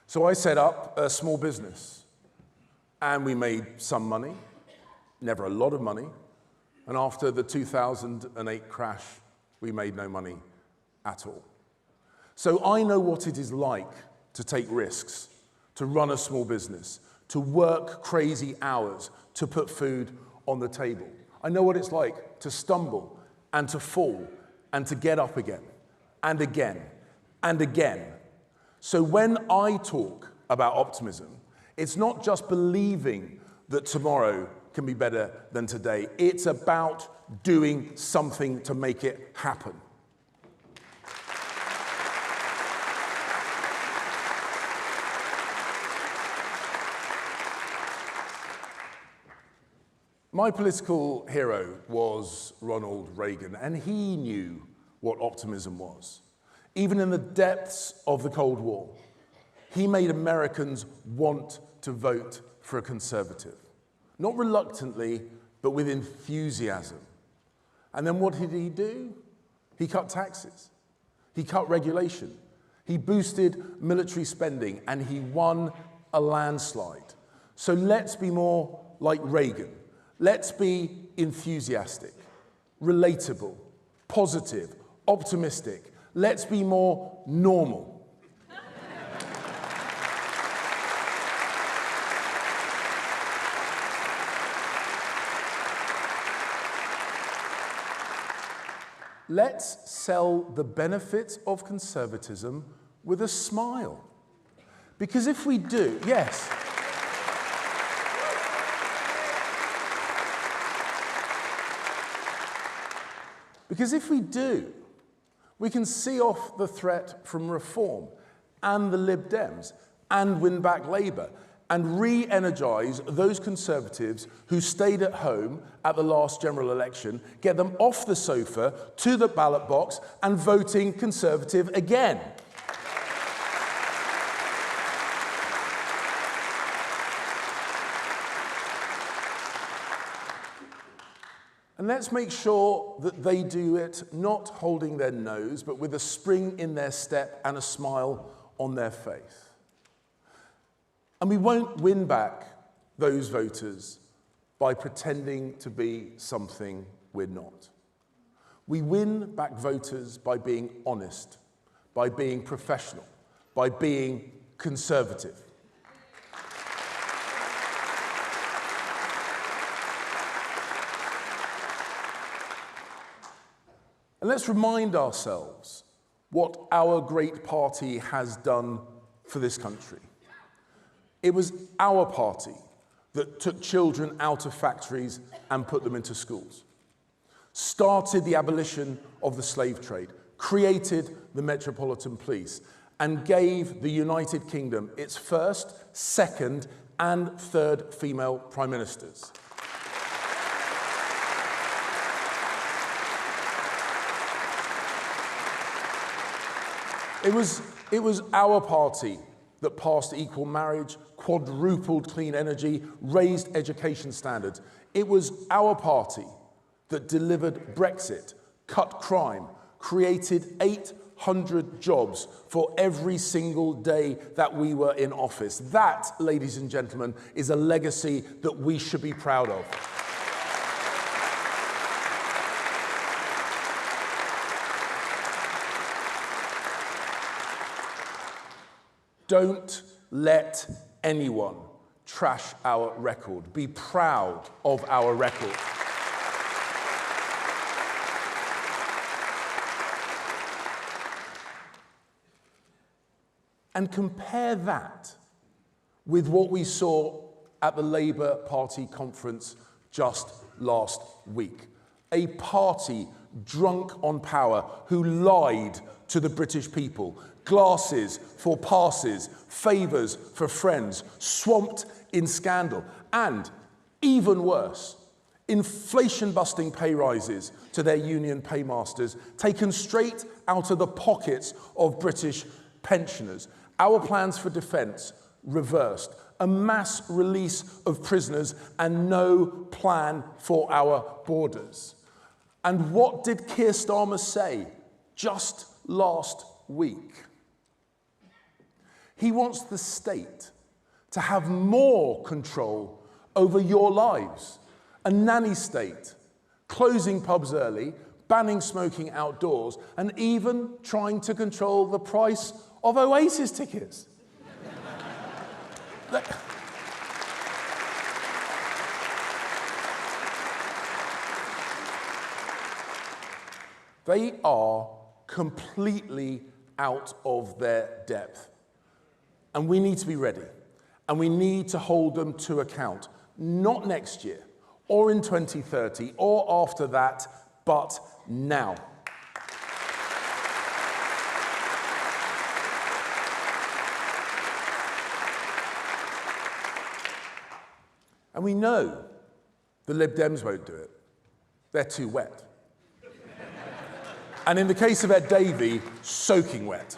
So I set up a small business, and we made some money, never a lot of money, and after the 2008 crash, we made no money at all. So I know what it is like to take risks, to run a small business, to work crazy hours, to put food on the table. I know what it's like to stumble and to fall and to get up again and again and again. So when I talk about optimism, it's not just believing that tomorrow can be better than today. It's about doing something to make it happen. My political hero was Ronald Reagan, and he knew what optimism was. Even in the depths of the Cold War, he made Americans want to vote for a conservative. Not reluctantly, but with enthusiasm. And then what did he do? He cut taxes. He cut regulation. He boosted military spending, and he won a landslide. So let's be more like Reagan. Let's be enthusiastic, relatable, positive, optimistic. Let's be more normal. Let's sell the benefits of conservatism with a smile. Because if we do, yes. Because if we do, we can see off the threat from Reform and the Lib Dems and win back Labour and re-energise those Conservatives who stayed at home at the last general election, get them off the sofa to the ballot box and voting Conservative again. And let's make sure that they do it not holding their nose, but with a spring in their step and a smile on their face. And we won't win back those voters by pretending to be something we're not. We win back voters by being honest, by being professional, by being conservative. And let's remind ourselves what our great party has done for this country. It was our party that took children out of factories and put them into schools, started the abolition of the slave trade, created the Metropolitan Police, and gave the United Kingdom its first, second, and third female prime ministers. It was our party that passed equal marriage, quadrupled clean energy, raised education standards. It was our party that delivered Brexit, cut crime, created 800 jobs for every single day that we were in office. That, ladies and gentlemen, is a legacy that we should be proud of. Don't let anyone trash our record. Be proud of our record. And compare that with what we saw at the Labour Party conference just last week. A party drunk on power who lied to the British people. Glasses for passes, favours for friends, swamped in scandal. And, even worse, inflation-busting pay rises to their union paymasters, taken straight out of the pockets of British pensioners. Our plans for defence reversed. A mass release of prisoners and no plan for our borders. And what did Keir Starmer say just last week? He wants the state to have more control over your lives. A nanny state, closing pubs early, banning smoking outdoors, and even trying to control the price of Oasis tickets. They are completely out of their depth. And we need to be ready. And we need to hold them to account. Not next year, or in 2030, or after that, but now. And we know the Lib Dems won't do it. They're too wet. And in the case of Ed Davey, soaking wet.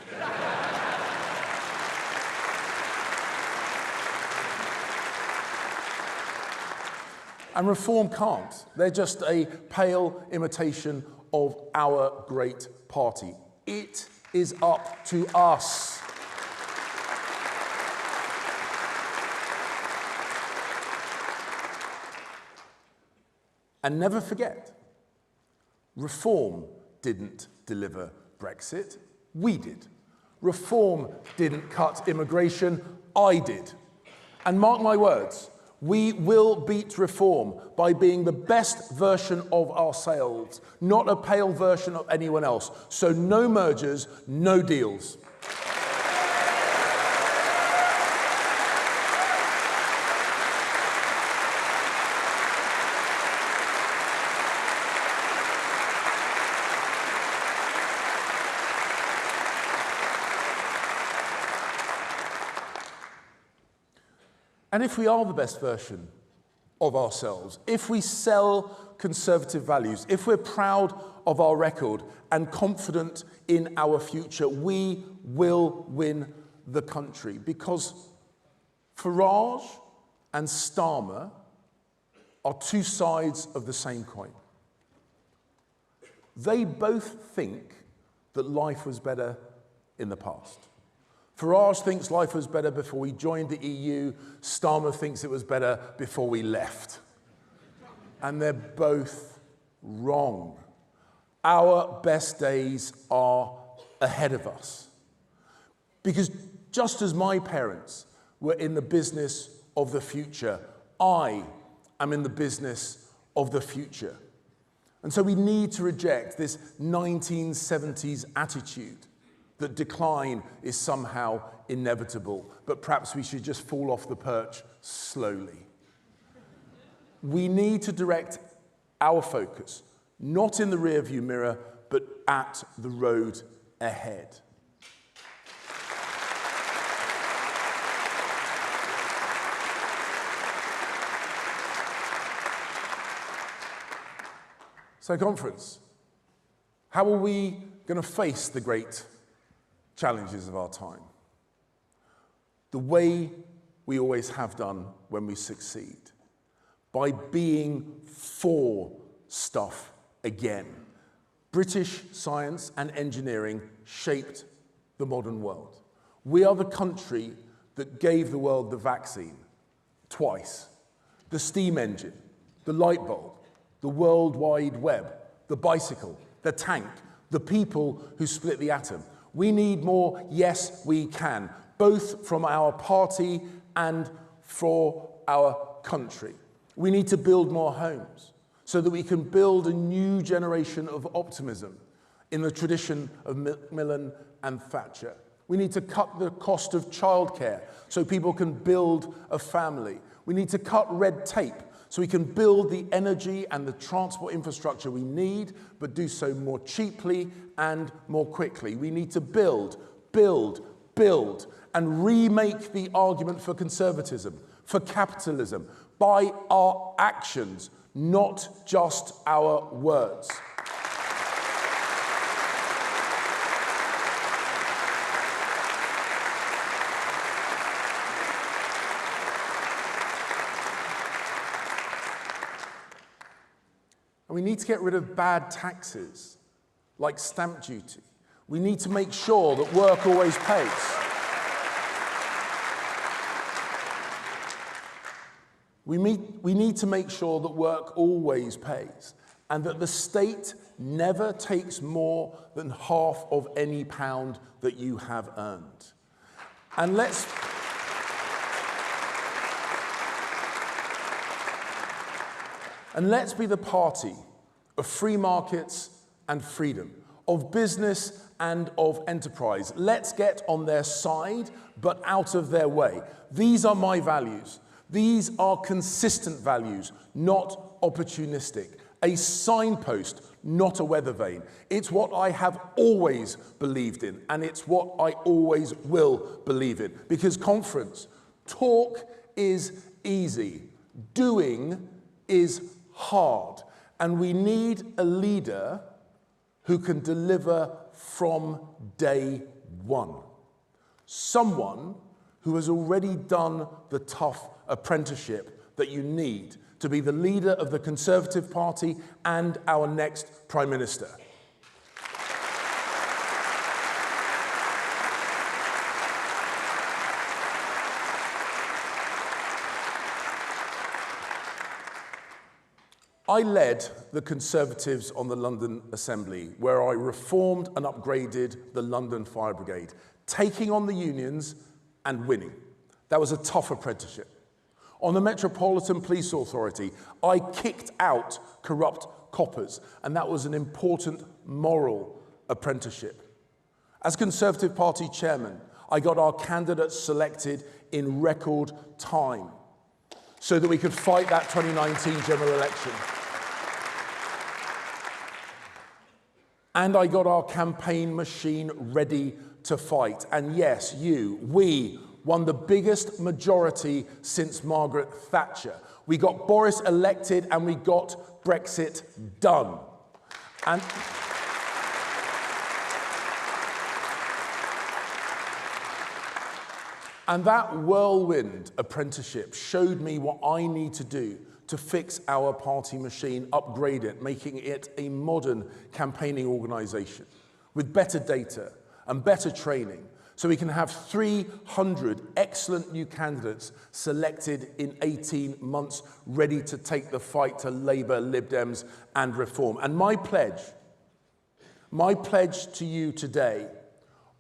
And Reform can't. They're just a pale imitation of our great party. It is up to us. And never forget, Reform didn't deliver Brexit. We did. Reform didn't cut immigration. I did. And mark my words, we will beat Reform by being the best version of ourselves, not a pale version of anyone else. So no mergers, no deals. And if we are the best version of ourselves, if we sell conservative values, if we're proud of our record and confident in our future, we will win the country. Because Farage and Starmer are two sides of the same coin. They both think that life was better in the past. Farage thinks life was better before we joined the EU. Starmer thinks it was better before we left. And they're both wrong. Our best days are ahead of us. Because just as my parents were in the business of the future, I am in the business of the future. And so we need to reject this 1970s attitude that decline is somehow inevitable, but perhaps we should just fall off the perch slowly. We need to direct our focus, not in the rearview mirror, but at the road ahead. So, conference, how are we going to face the great challenges of our time? The way we always have done when we succeed, by being for stuff again. British science and engineering shaped the modern world. We are the country that gave the world the vaccine twice, the steam engine, the light bulb, the World Wide Web, the bicycle, the tank, the people who split the atom. We need more, yes, we can, both from our party and for our country. We need to build more homes so that we can build a new generation of optimism in the tradition of Macmillan and Thatcher. We need to cut the cost of childcare so people can build a family. We need to cut red tape so we can build the energy and the transport infrastructure we need, but do so more cheaply and more quickly. We need to build, and remake the argument for conservatism, for capitalism, by our actions, not just our words. And we need to get rid of bad taxes, like stamp duty. We need to make sure that work always pays. We need to make sure that work always pays, and that the state never takes more than half of any pound that you have earned. And let's be the party of free markets and freedom, of business and of enterprise. Let's get on their side, but out of their way. These are my values. These are consistent values, not opportunistic. A signpost, not a weather vane. It's what I have always believed in, and it's what I always will believe in. Because conference, talk is easy. Doing is hard. And we need a leader who can deliver from day one. Someone who has already done the tough apprenticeship that you need to be the leader of the Conservative Party and our next Prime Minister. I led the Conservatives on the London Assembly, where I reformed and upgraded the London Fire Brigade, taking on the unions and winning. That was a tough apprenticeship. On the Metropolitan Police Authority, I kicked out corrupt coppers, and that was an important moral apprenticeship. As Conservative Party chairman, I got our candidates selected in record time so that we could fight that 2019 general election. And I got our campaign machine ready to fight. And yes, we won the biggest majority since Margaret Thatcher. We got Boris elected and we got Brexit done. And that whirlwind apprenticeship showed me what I need to do to fix our party machine, upgrade it, making it a modern campaigning organisation with better data and better training, so we can have 300 excellent new candidates selected in 18 months, ready to take the fight to Labour, Lib Dems and Reform. And my pledge to you today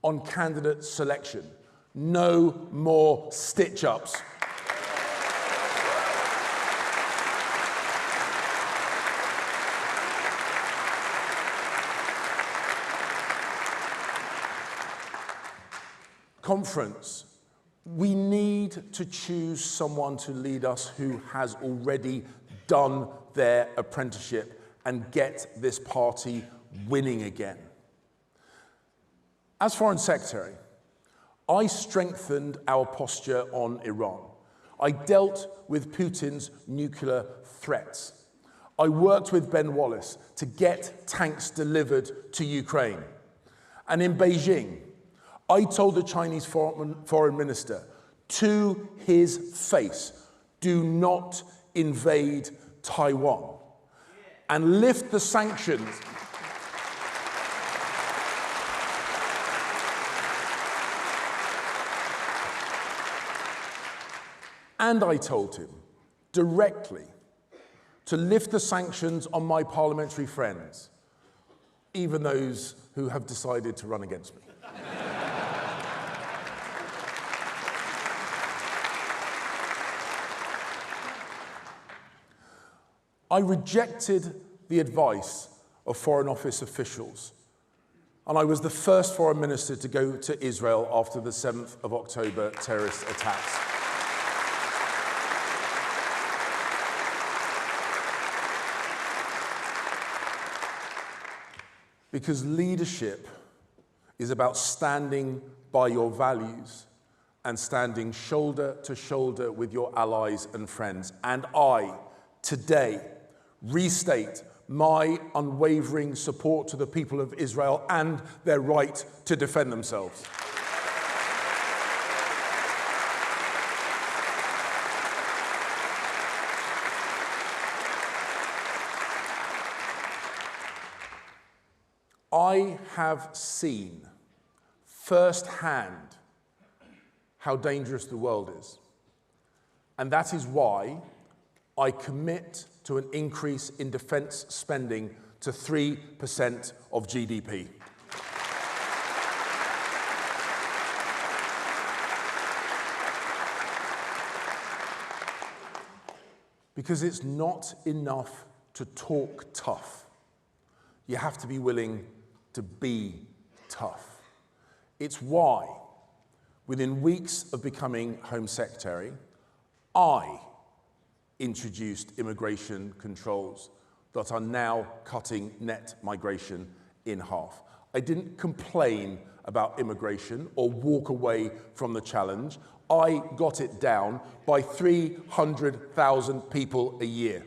on candidate selection: no more stitch-ups. conference, we need to choose someone to lead us who has already done their apprenticeship and get this party winning again. As Foreign Secretary, I strengthened our posture on Iran. I dealt with Putin's nuclear threats. I worked with Ben Wallace to get tanks delivered to Ukraine. And in Beijing, I told the Chinese foreign minister to his face, do not invade Taiwan and lift the sanctions. And I told him directly to lift the sanctions on my parliamentary friends, even those who have decided to run against me. I rejected the advice of Foreign Office officials, and I was the first foreign minister to go to Israel after the 7th of October terrorist attacks. Because leadership is about standing by your values and standing shoulder to shoulder with your allies and friends. And I, today, restate my unwavering support to the people of Israel and their right to defend themselves. I have seen firsthand how dangerous the world is. And that is why I commit to an increase in defense spending to 3% of GDP. Because it's not enough to talk tough. You have to be willing to be tough. It's why, within weeks of becoming Home Secretary, I introduced immigration controls that are now cutting net migration in half. I didn't complain about immigration or walk away from the challenge. I got it down by 300,000 people a year.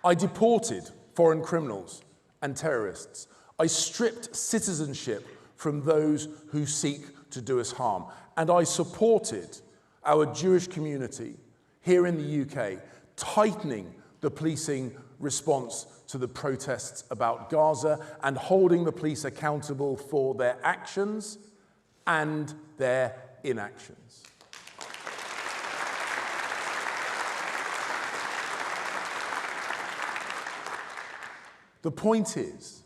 I deported foreign criminals and terrorists. I stripped citizenship from those who seek to do us harm. And I supported our Jewish community here in the UK, tightening the policing response to the protests about Gaza and holding the police accountable for their actions and their inactions. The point is,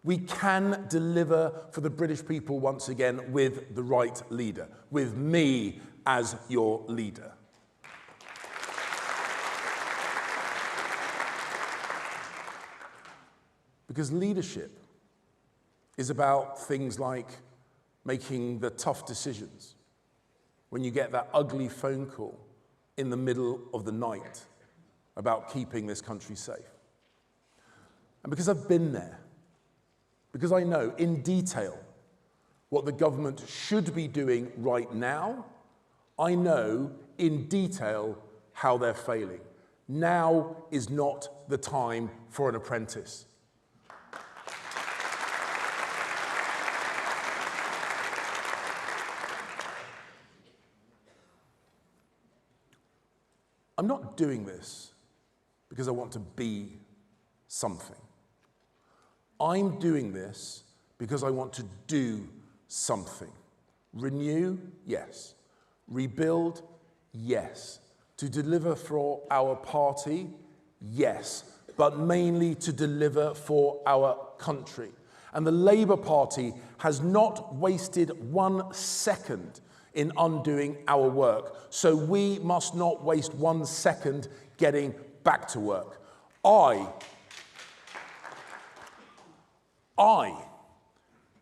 we can deliver for the British people once again with the right leader, with me as your leader. Because leadership is about things like making the tough decisions when you get that ugly phone call in the middle of the night about keeping this country safe. And because I've been there, because I know in detail what the government should be doing right now, I know in detail how they're failing. Now is not the time for an apprentice. I'm not doing this because I want to be something. I'm doing this because I want to do something. Renew, yes. Rebuild, yes. To deliver for our party, yes. But mainly to deliver for our country. And the Labour Party has not wasted 1 second in undoing our work. So we must not waste 1 second getting back to work. I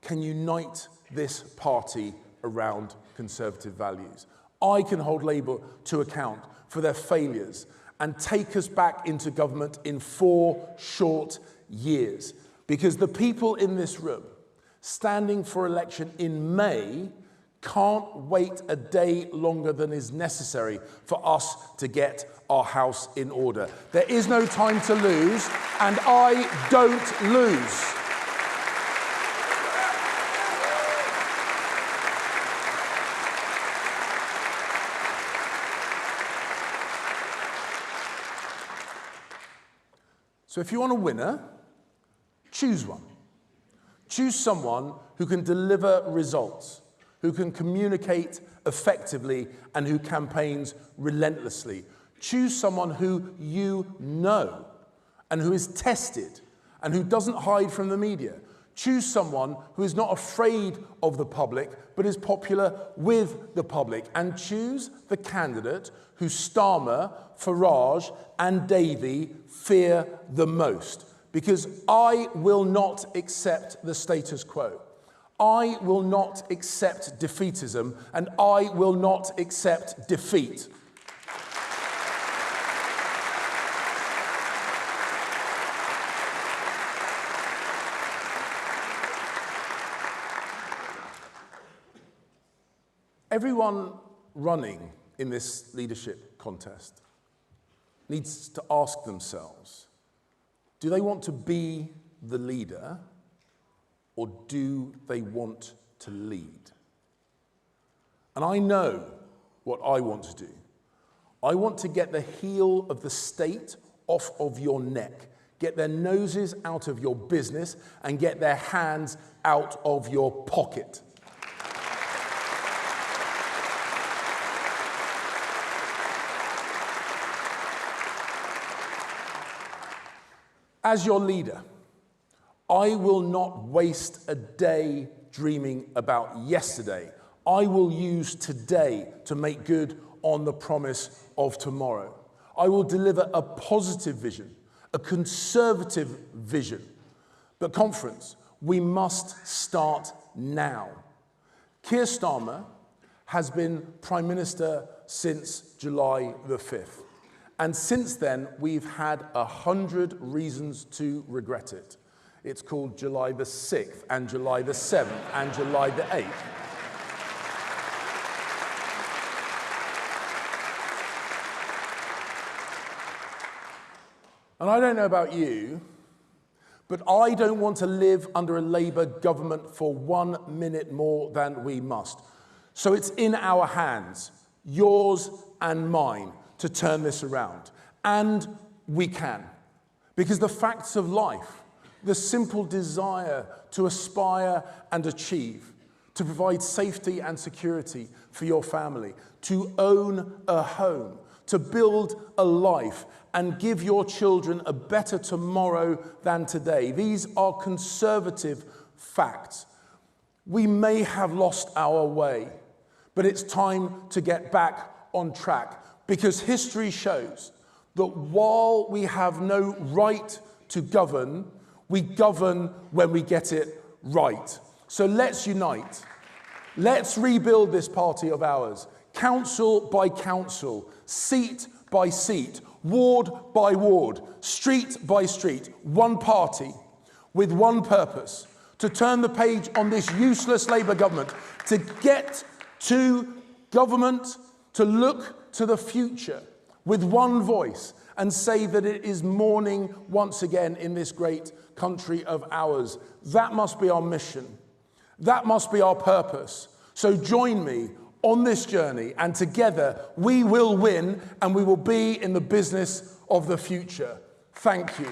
can unite this party around Conservative values. I can hold Labour to account for their failures and take us back into government in 4 short years. Because the people in this room, standing for election in May, can't wait a day longer than is necessary for us to get our house in order. There is no time to lose, and I don't lose. So if you want a winner, choose one. Choose someone who can deliver results, who can communicate effectively, and who campaigns relentlessly. Choose someone who you know and who is tested and who doesn't hide from the media. Choose someone who is not afraid of the public but is popular with the public. And choose the candidate who Starmer, Farage and Davey fear the most. Because I will not accept the status quo. I will not accept defeatism, and I will not accept defeat. Everyone running in this leadership contest needs to ask themselves, do they want to be the leader, or do they want to lead? And I know what I want to do. I want to get the heel of the state off of your neck, get their noses out of your business, and get their hands out of your pocket. As your leader, I will not waste a day dreaming about yesterday. I will use today to make good on the promise of tomorrow. I will deliver a positive vision, a conservative vision. But conference, we must start now. Keir Starmer has been Prime Minister since July the 5th. And since then, we've had 100 reasons to regret it. It's called July the 6th, and July the 7th, and July the 8th. And I don't know about you, but I don't want to live under a Labour government for 1 minute more than we must. So it's in our hands, yours and mine, to turn this around. And we can. Because the facts of life, the simple desire to aspire and achieve, to provide safety and security for your family, to own a home, to build a life and give your children a better tomorrow than today. These are conservative facts. We may have lost our way, but it's time to get back on track. Because history shows that while we have no right to govern, we govern when we get it right. So let's unite. Let's rebuild this party of ours, council by council, seat by seat, ward by ward, street by street, one party with one purpose, to turn the page on this useless Labour government, to get to government, to look to the future with one voice and say that it is morning once again in this great country of ours. That must be our mission. That must be our purpose. So join me on this journey, and together we will win, and we will be in the business of the future. Thank you.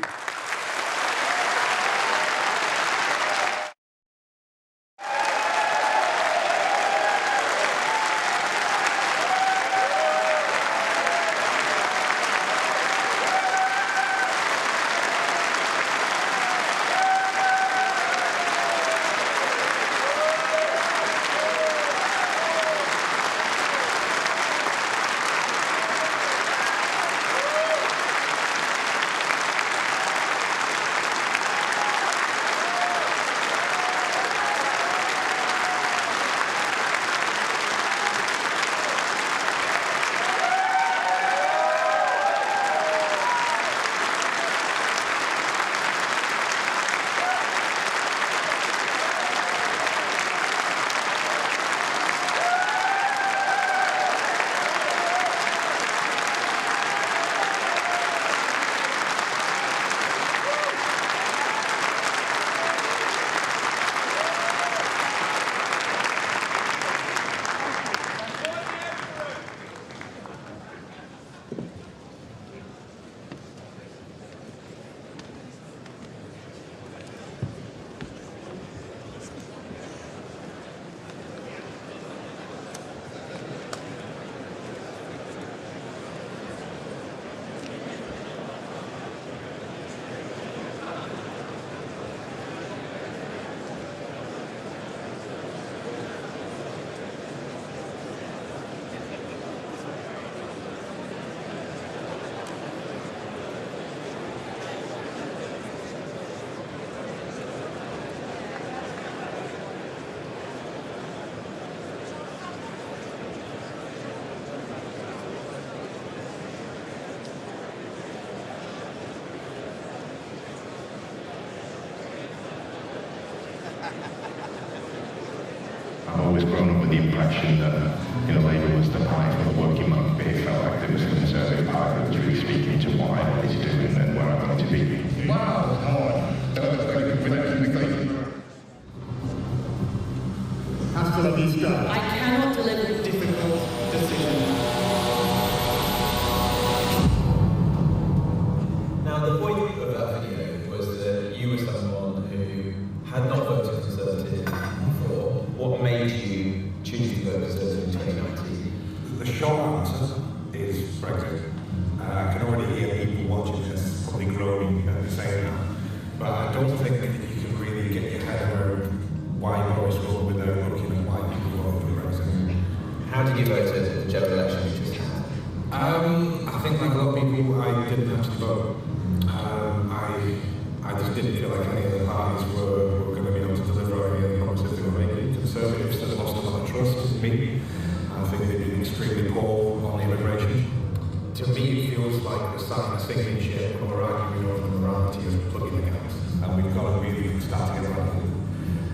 always grown up with the impression that, Labour was the party for the working man, but it felt like there was a Conservative Party that was really speaking to what I wanted to do and where I wanted to be. Wow, Howard. Hasta la vista. I cannot deliver difficult decisions. Now, the point of that video was that you were someone who had not voted Conservative before. What made you choose to vote Conservative in 2019? The short answer is Brexit. I can already hear people watching this probably groaning at the same time. But I don't think that you can really get your head around why Boris voted without looking at why people voted for Brexit. How did you vote at the general election you just had? I think like a lot of people, I didn't actually vote. I just didn't feel like any of the parties were going to be able to deliver any of the promises they were making. Conservatives have lost a lot of trust in me. I think they've been extremely poor on immigration. To me, it feels like we're starting a sinking ship and we're arguing over the morality of plugging the gaps. And we've got to really start to get radical.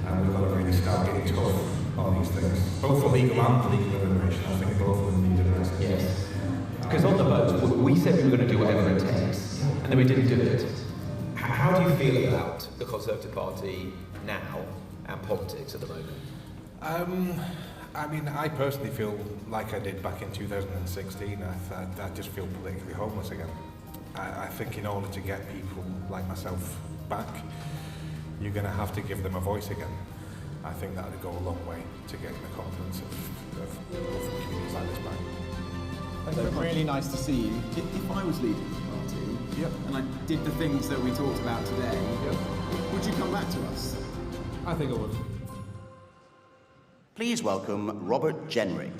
And we've got to really start getting tough on these things. Both for legal and illegal immigration. I think both of them need addressing. Yes. Because on the vote, we said we were going to do whatever it takes, and then we didn't do it. How do you feel about the Conservative Party now and politics at the moment? I mean, I personally feel like I did back in 2016. I just feel politically homeless again. I think in order to get people like myself back, you're going to have to give them a voice again. I think that would go a long way to getting the confidence of communities like this back. So really nice to see you. If I was leading the party, and I did the things that we talked about today, would you come back to us? I think I would. Please welcome Robert Jenrick.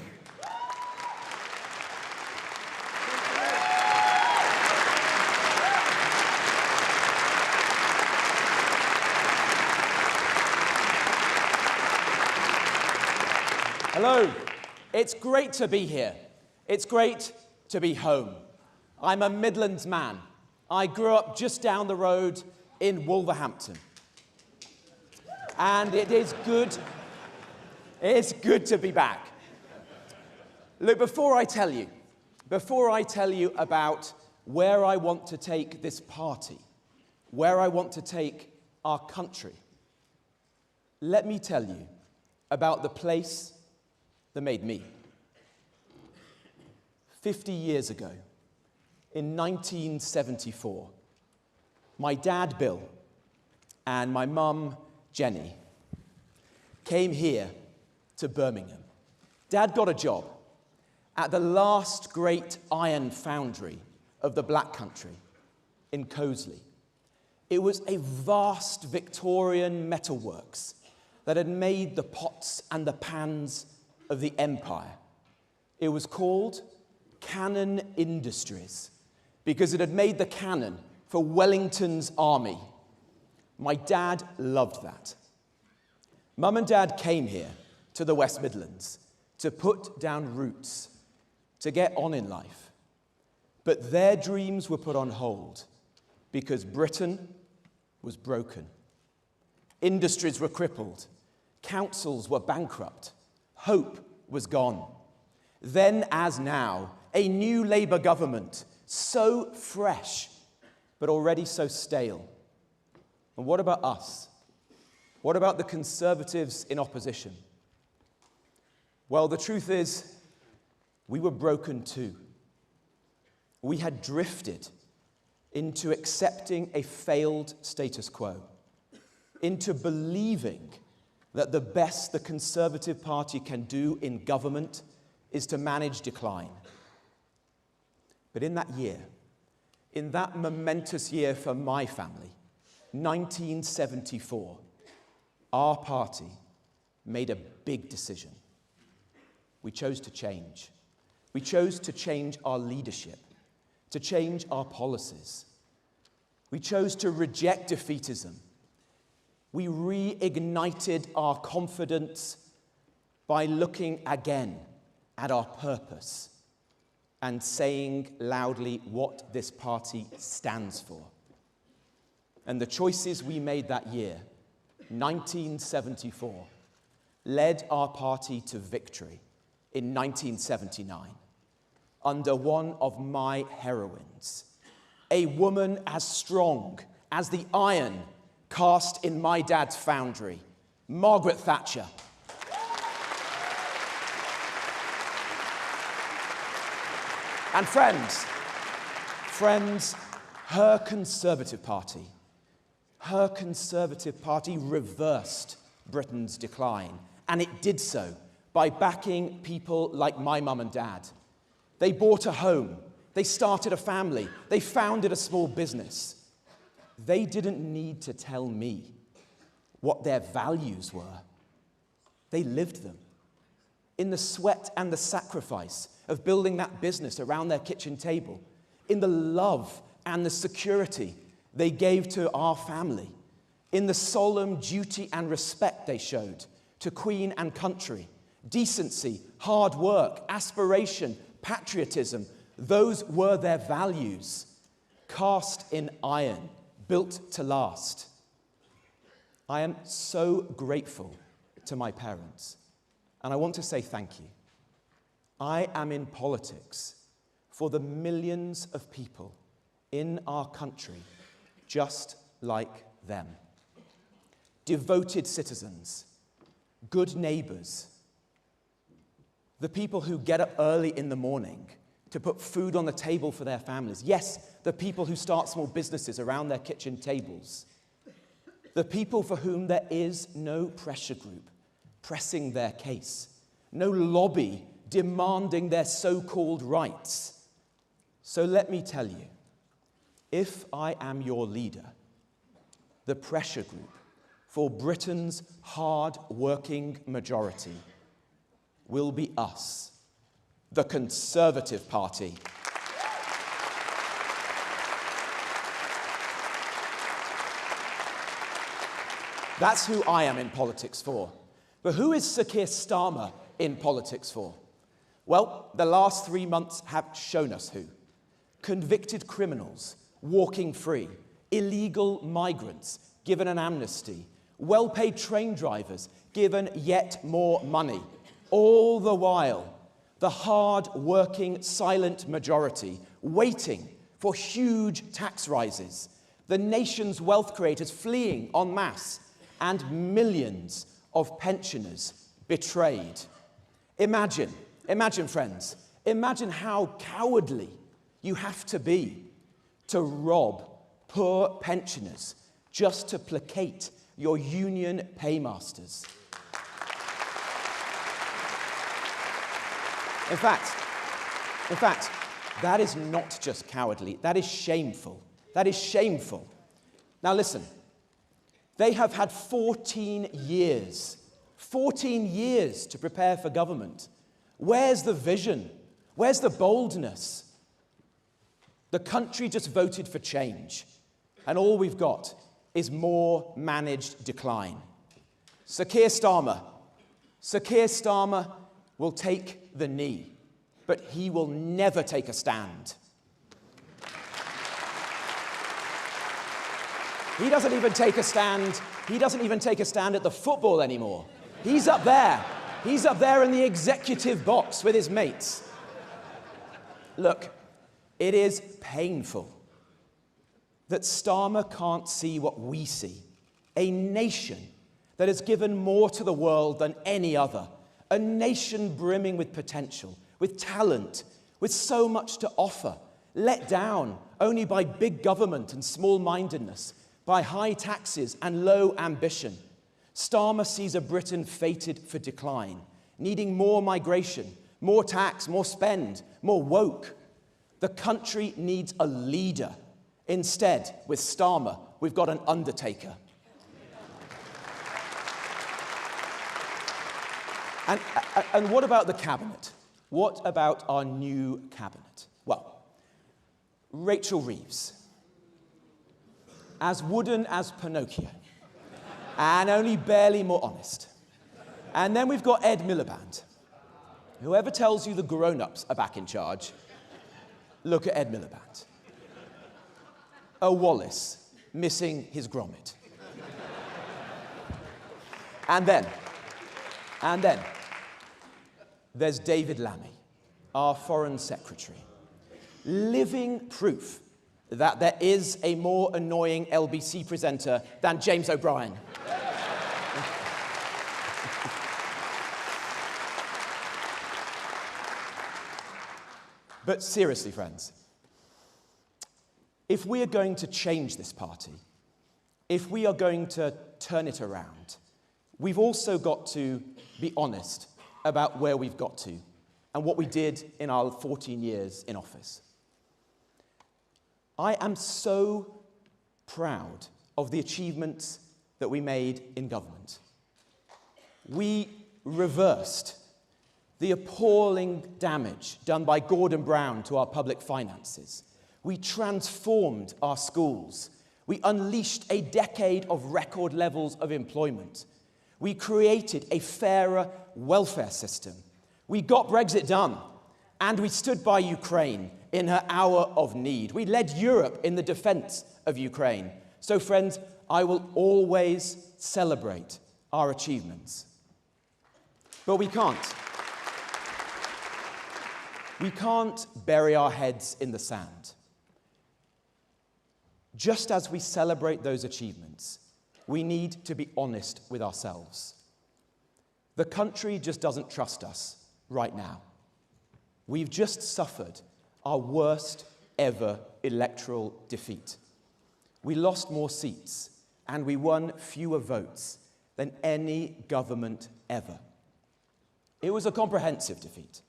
Hello. It's great to be here. It's great to be home. I'm a Midlands man. I grew up just down the road in Wolverhampton. And it's good to be back. Look, before I tell you about where I want to take this party, where I want to take our country, let me tell you about the place that made me. 50 years ago, in 1974, my dad, Bill, and my mum, Jenny, came here to Birmingham. Dad got a job at the last great iron foundry of the Black Country in Coseley. It was a vast Victorian metalworks that had made the pots and the pans of the empire. It was called Cannon Industries because it had made the cannon for Wellington's army. My dad loved that. Mum and Dad came here to the West Midlands to put down roots, to get on in life. But their dreams were put on hold because Britain was broken. Industries were crippled. Councils were bankrupt. Hope was gone. Then, as now, a new Labour government, so fresh, but already so stale. And what about us? What about the Conservatives in opposition? Well, the truth is, we were broken too. We had drifted into accepting a failed status quo, into believing that the best the Conservative Party can do in government is to manage decline. But in that year, in that momentous year for my family, 1974, our party made a big decision. We chose to change. We chose to change our leadership, to change our policies. We chose to reject defeatism. We reignited our confidence by looking again at our purpose and saying loudly what this party stands for. And the choices we made that year, 1974, led our party to victory in 1979 under one of my heroines, a woman as strong as the iron cast in my dad's foundry, Margaret Thatcher. And friends, her Conservative Party reversed Britain's decline, and it did so by backing people like my mum and dad. They bought a home, they started a family, they founded a small business. They didn't need to tell me what their values were. They lived them. In the sweat and the sacrifice of building that business around their kitchen table, in the love and the security they gave to our family, in the solemn duty and respect they showed to Queen and country, decency, hard work, aspiration, patriotism, those were their values, cast in iron, built to last. I am so grateful to my parents, and I want to say thank you. I am in politics for the millions of people in our country just like them. Devoted citizens, good neighbors, the people who get up early in the morning to put food on the table for their families. Yes, the people who start small businesses around their kitchen tables. The people for whom there is no pressure group pressing their case, no lobby demanding their so-called rights. So let me tell you, if I am your leader, the pressure group for Britain's hard-working majority will be us, the Conservative Party. That's who I am in politics for. But who is Sir Keir Starmer in politics for? Well, the last 3 months have shown us who. Convicted criminals walking free, illegal migrants given an amnesty, well-paid train drivers given yet more money. All the while, the hard-working silent majority waiting for huge tax rises, the nation's wealth creators fleeing en masse, and millions of pensioners betrayed. Imagine, friends, imagine how cowardly you have to be to rob poor pensioners just to placate your union paymasters. In fact, that is not just cowardly, that is shameful. That is shameful. Now listen, they have had 14 years to prepare for government. Where's the vision? Where's the boldness? The country just voted for change, and all we've got is more managed decline. Sir Keir Starmer will take the knee, but he will never take a stand. He doesn't even take a stand at the football anymore. He's up there in the executive box with his mates. Look, it is painful that Starmer can't see what we see. A nation that has given more to the world than any other. A nation brimming with potential, with talent, with so much to offer. Let down only by big government and small-mindedness, by high taxes and low ambition. Starmer sees a Britain fated for decline, needing more migration, more tax, more spend, more woke. The country needs a leader. Instead, with Starmer, we've got an undertaker. And what about the cabinet? What about our new cabinet? Well, Rachel Reeves, as wooden as Pinocchio, and only barely more honest. And then we've got Ed Miliband. Whoever tells you the grown-ups are back in charge, look at Ed Miliband. A Wallace missing his grommet. And And then there's David Lammy, our Foreign Secretary, living proof that there is a more annoying LBC presenter than James O'Brien. But seriously, friends, if we are going to change this party, if we are going to turn it around, we've also got to be honest about where we've got to and what we did in our 14 years in office. I am so proud of the achievements that we made in government. We reversed the appalling damage done by Gordon Brown to our public finances. We transformed our schools. We unleashed a decade of record levels of employment. We created a fairer welfare system. We got Brexit done, and we stood by Ukraine in her hour of need. We led Europe in the defense of Ukraine. So, friends, I will always celebrate our achievements. But we can't. We can't bury our heads in the sand. Just as we celebrate those achievements, we need to be honest with ourselves. The country just doesn't trust us right now. We've just suffered our worst ever electoral defeat. We lost more seats and we won fewer votes than any government ever. It was a comprehensive defeat,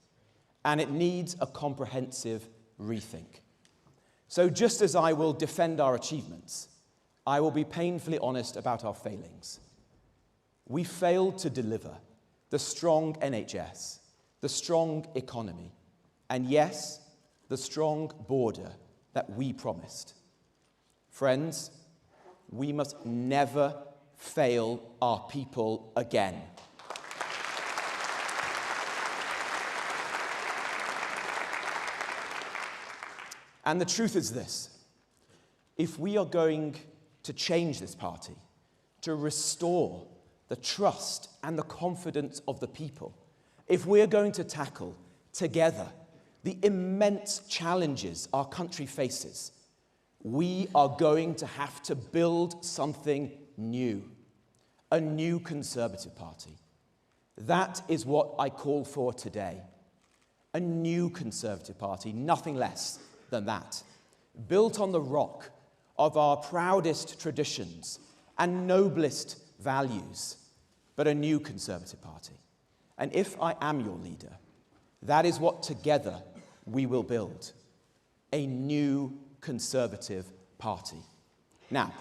and it needs a comprehensive rethink. So just as I will defend our achievements, I will be painfully honest about our failings. We failed to deliver the strong NHS, the strong economy, and yes, the strong border that we promised. Friends, we must never fail our people again. And the truth is this: if we are going to change this party, to restore the trust and the confidence of the people, if we're going to tackle together the immense challenges our country faces, we are going to have to build something new, a new Conservative Party. That is what I call for today. A new Conservative Party, nothing less than that, built on the rock of our proudest traditions and noblest values, but a new Conservative Party. And if I am your leader, that is what together we will build, a new Conservative Party. Now,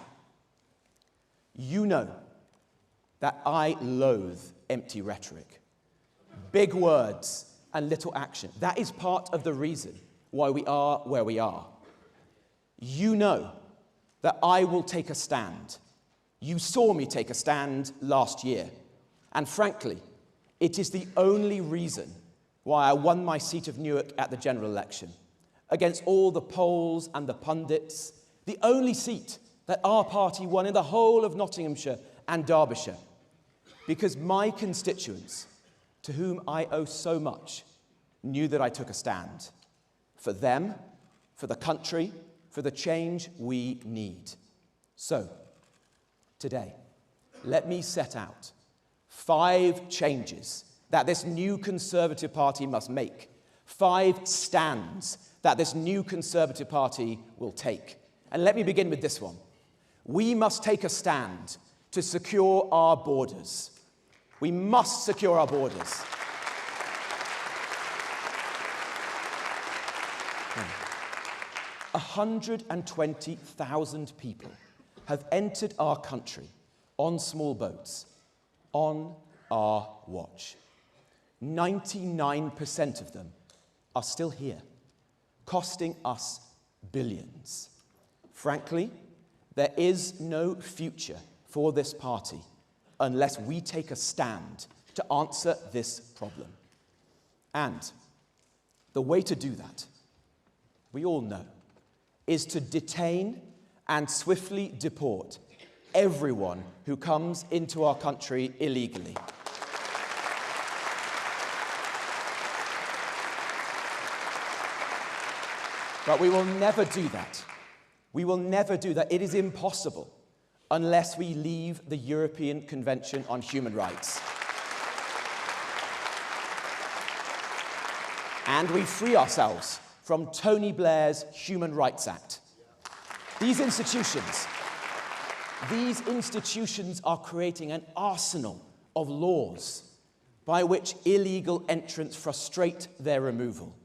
you know that I loathe empty rhetoric, big words and little action. That is part of the reason why we are where we are. You know that I will take a stand. You saw me take a stand last year. And frankly, it is the only reason why I won my seat of Newark at the general election. Against all the polls and the pundits, the only seat that our party won in the whole of Nottinghamshire and Derbyshire. Because my constituents, to whom I owe so much, knew that I took a stand. For them, for the country, for the change we need. So, today, let me set out 5 changes that this new Conservative Party must make, 5 stands that this new Conservative Party will take. And let me begin with this one. We must take a stand to secure our borders. We must secure our borders. 120,000 people have entered our country on small boats on our watch. 99% of them are still here, costing us billions. Frankly, there is no future for this party unless we take a stand to answer this problem. And the way to do that, we all know, is to detain and swiftly deport everyone who comes into our country illegally. But we will never do that. We will never do that. It is impossible unless we leave the European Convention on Human Rights. And we free ourselves from Tony Blair's Human Rights Act. These institutions are creating an arsenal of laws by which illegal entrants frustrate their removal.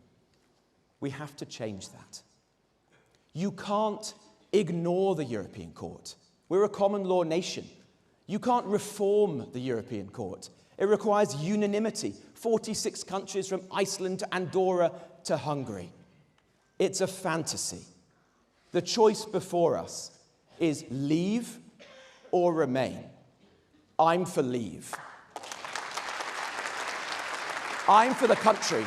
We have to change that. You can't ignore the European Court. We're a common law nation. You can't reform the European Court. It requires unanimity. 46 countries from Iceland to Andorra to Hungary. It's a fantasy. The choice before us is leave or remain. I'm for leave. I'm for the country.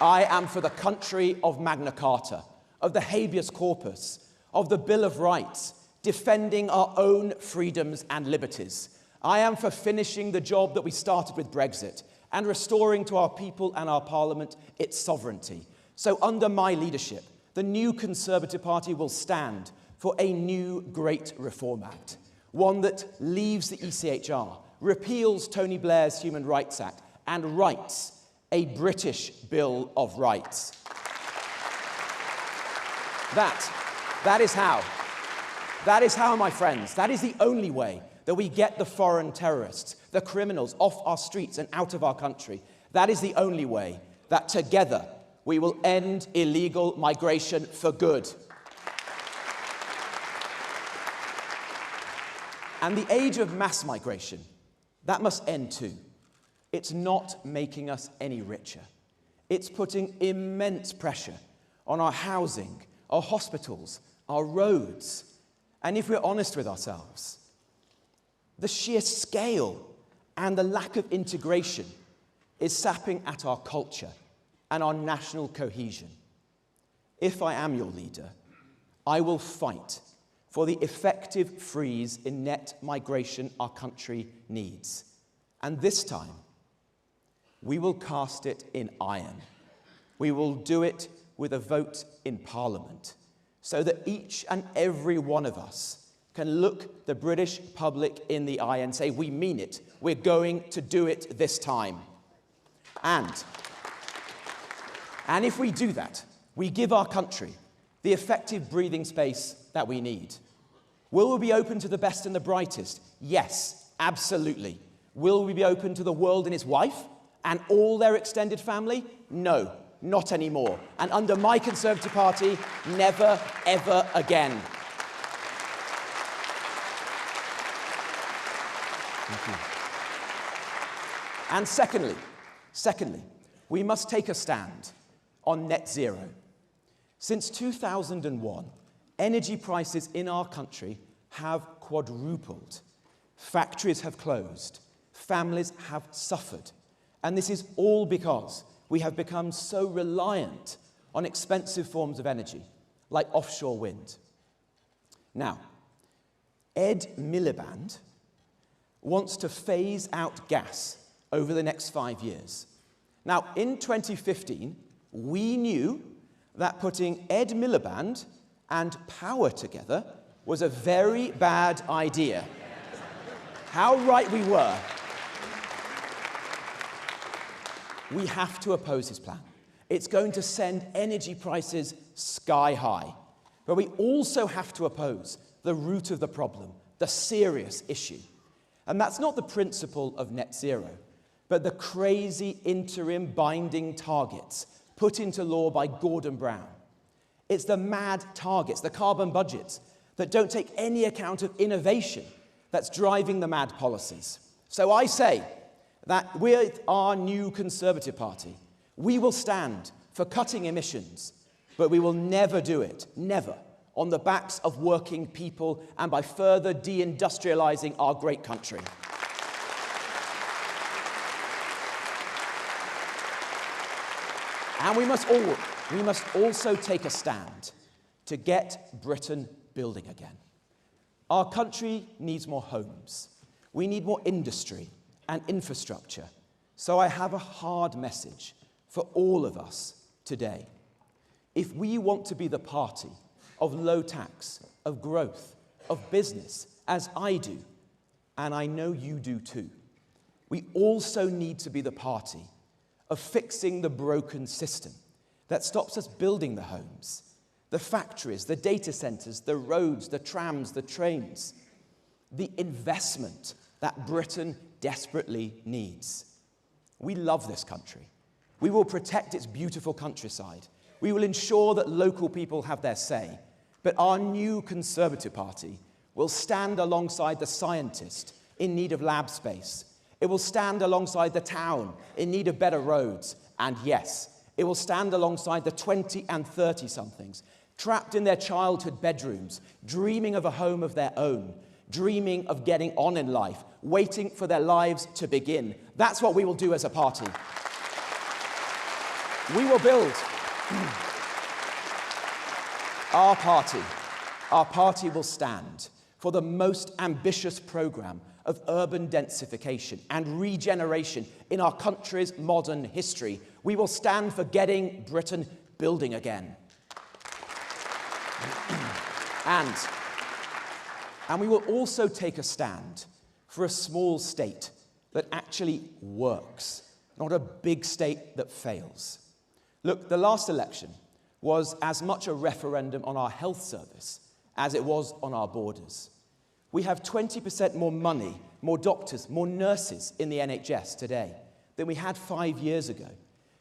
I am for the country of Magna Carta, of the habeas corpus, of the Bill of Rights, defending our own freedoms and liberties. I am for finishing the job that we started with Brexit and restoring to our people and our parliament its sovereignty. So under my leadership, the new Conservative Party will stand for a new Great Reform Act, one that leaves the ECHR, repeals Tony Blair's Human Rights Act, and writes a British Bill of Rights. That is how, my friends, that is the only way that we get the foreign terrorists, the criminals, off our streets and out of our country. That is the only way that together we will end illegal migration for good. And the age of mass migration, that must end too. It's not making us any richer. It's putting immense pressure on our housing, our hospitals, our roads. And if we're honest with ourselves, the sheer scale and the lack of integration is sapping at our culture and our national cohesion. If I am your leader, I will fight for the effective freeze in net migration our country needs. And this time, we will cast it in iron. We will do it with a vote in Parliament, so that each and every one of us can look the British public in the eye and say, we mean it. We're going to do it this time. And if we do that, we give our country the effective breathing space that we need. Will we be open to the best and the brightest? Yes, absolutely. Will we be open to the world and his wife and all their extended family? No, not anymore. And under my Conservative Party, never, ever again. Thank you. And secondly, we must take a stand on net zero. Since 2001, energy prices in our country have quadrupled. Factories have closed. Families have suffered. And this is all because we have become so reliant on expensive forms of energy, like offshore wind. Now, Ed Miliband wants to phase out gas over the next 5 years. Now, in 2015, we knew that putting Ed Miliband and power together was a very bad idea. How right we were. We have to oppose his plan. It's going to send energy prices sky high. But we also have to oppose the root of the problem, the serious issue. And that's not the principle of net zero, but the crazy interim binding targets put into law by Gordon Brown. It's the mad targets, the carbon budgets, that don't take any account of innovation that's driving the mad policies. So I say that with our new Conservative Party, we will stand for cutting emissions, but we will never do it, never, on the backs of working people and by further deindustrializing our great country. And we must also take a stand to get Britain building again. Our country needs more homes. We need more industry and infrastructure. So I have a hard message for all of us today. If we want to be the party of low tax, of growth, of business, as I do, and I know you do too, we also need to be the party of fixing the broken system that stops us building the homes, the factories, the data centers, the roads, the trams, the trains, the investment that Britain desperately needs. We love this country. We will protect its beautiful countryside. We will ensure that local people have their say. But our new Conservative Party will stand alongside the scientist in need of lab space. It will stand alongside the town in need of better roads. And yes, it will stand alongside the 20 and 30-somethings trapped in their childhood bedrooms, dreaming of a home of their own, dreaming of getting on in life, waiting for their lives to begin. That's what we will do as a party. We will build our party. Our party will stand for the most ambitious program of urban densification and regeneration in our country's modern history. We will stand for getting Britain building again. And we will also take a stand for a small state that actually works, not a big state that fails. Look, the last election was as much a referendum on our health service as it was on our borders. We have 20% more money, more doctors, more nurses in the NHS today than we had 5 years ago,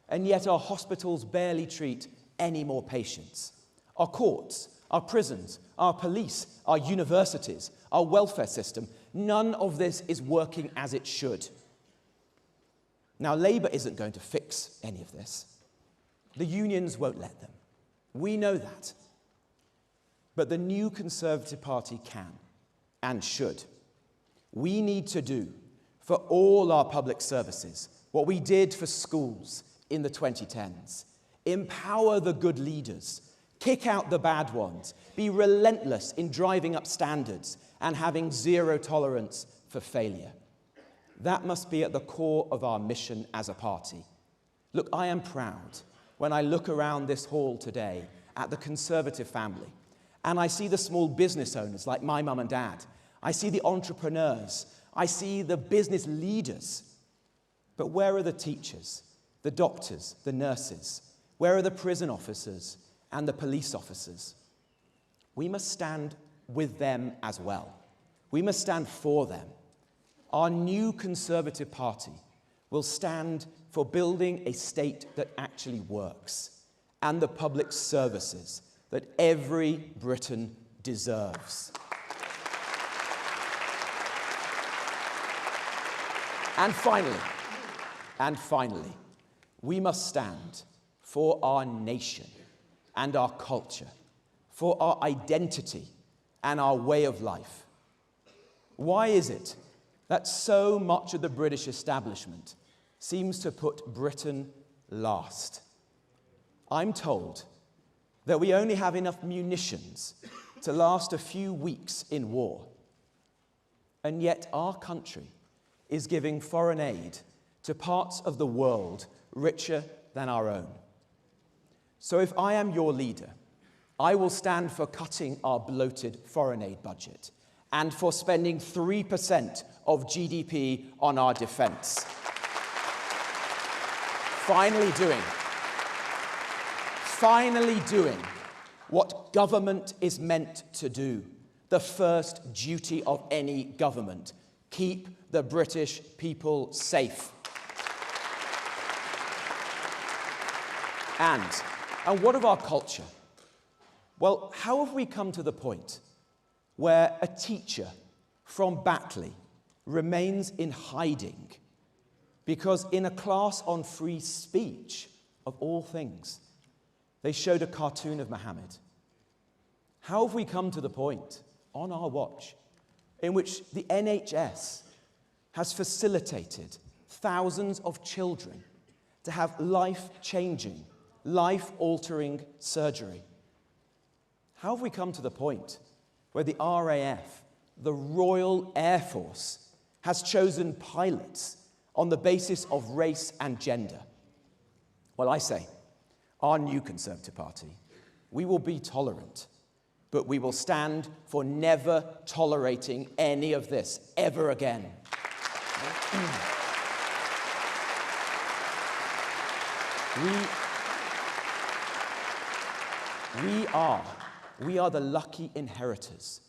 and yet our hospitals barely treat any more patients. Our courts, our prisons, our police, our universities, our welfare system, none of this is working as it should. Now, Labour isn't going to fix any of this. The unions won't let them. We know that. But the new Conservative Party can and should. We need to do for all our public services what we did for schools in the 2010s. Empower the good leaders, kick out the bad ones, be relentless in driving up standards and having zero tolerance for failure. That must be at the core of our mission as a party. Look, I am proud when I look around this hall today at the Conservative family and I see the small business owners like my mum and dad. I see the entrepreneurs. I see the business leaders. But where are the teachers, the doctors, the nurses? Where are the prison officers and the police officers? We must stand with them as well. We must stand for them. Our new Conservative Party will stand for building a state that actually works and the public services that every Briton deserves. And finally, we must stand for our nation and our culture, for our identity and our way of life. Why is it that so much of the British establishment seems to put Britain last? I'm told that we only have enough munitions to last a few weeks in war. And yet our country is giving foreign aid to parts of the world richer than our own. So if I am your leader, I will stand for cutting our bloated foreign aid budget and for spending 3% of GDP on our defense. Finally doing what government is meant to do, the first duty of any government: keep the British people safe. And what of our culture? Well, how have we come to the point where a teacher from Batley remains in hiding because in a class on free speech, of all things, they showed a cartoon of Muhammad? How have we come to the point, on our watch, in which the NHS has facilitated thousands of children to have life-changing, life-altering surgery? How have we come to the point where the RAF, the Royal Air Force, has chosen pilots on the basis of race and gender? Well, I say, our new Conservative Party, we will be tolerant, but we will stand for never tolerating any of this ever again. We are the lucky inheritors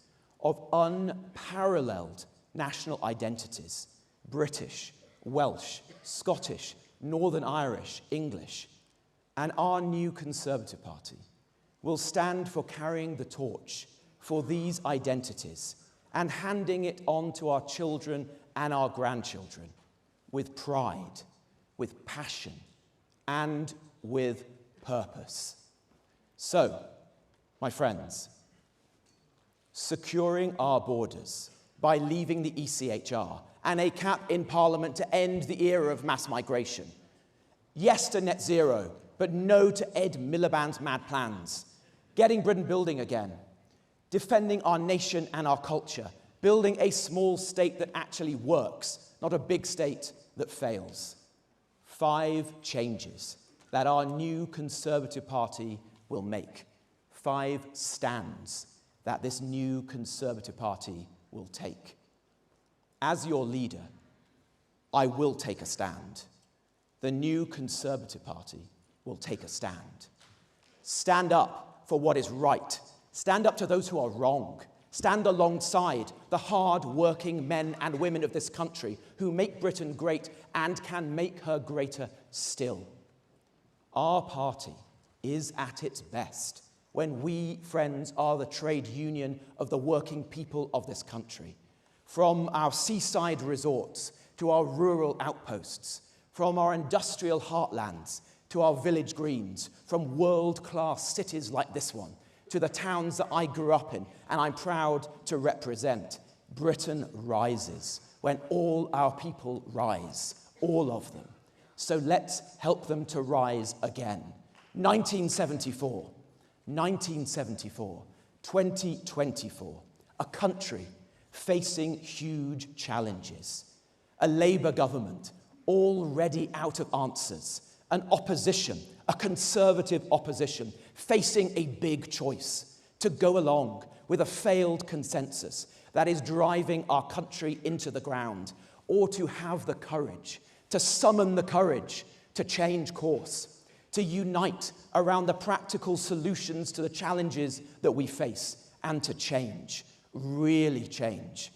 of unparalleled national identities: British, Welsh, Scottish, Northern Irish, English. And our new Conservative Party will stand for carrying the torch for these identities and handing it on to our children and our grandchildren with pride, with passion, and with purpose. So, my friends, securing our borders by leaving the ECHR and a cap in Parliament to end the era of mass migration. Yes to net zero, but no to Ed Miliband's mad plans. Getting Britain building again. Defending our nation and our culture. Building a small state that actually works, not a big state that fails. 5 changes that our new Conservative Party will make. 5 stands that this new Conservative Party will take. As your leader, I will take a stand. The new Conservative Party will take a stand. Stand up for what is right. Stand up to those who are wrong. Stand alongside the hard-working men and women of this country who make Britain great and can make her greater still. Our party is at its best when we, friends, are the trade union of the working people of this country. From our seaside resorts to our rural outposts, from our industrial heartlands to our village greens, from world-class cities like this one to the towns that I grew up in and I'm proud to represent, Britain rises when all our people rise, all of them. So let's help them to rise again. 1974, 2024, a country facing huge challenges, a Labour government already out of answers, an opposition, a Conservative opposition, facing a big choice to go along with a failed consensus that is driving our country into the ground, or to have the courage, to summon the courage to change course, to unite around the practical solutions to the challenges that we face, and to change, really change.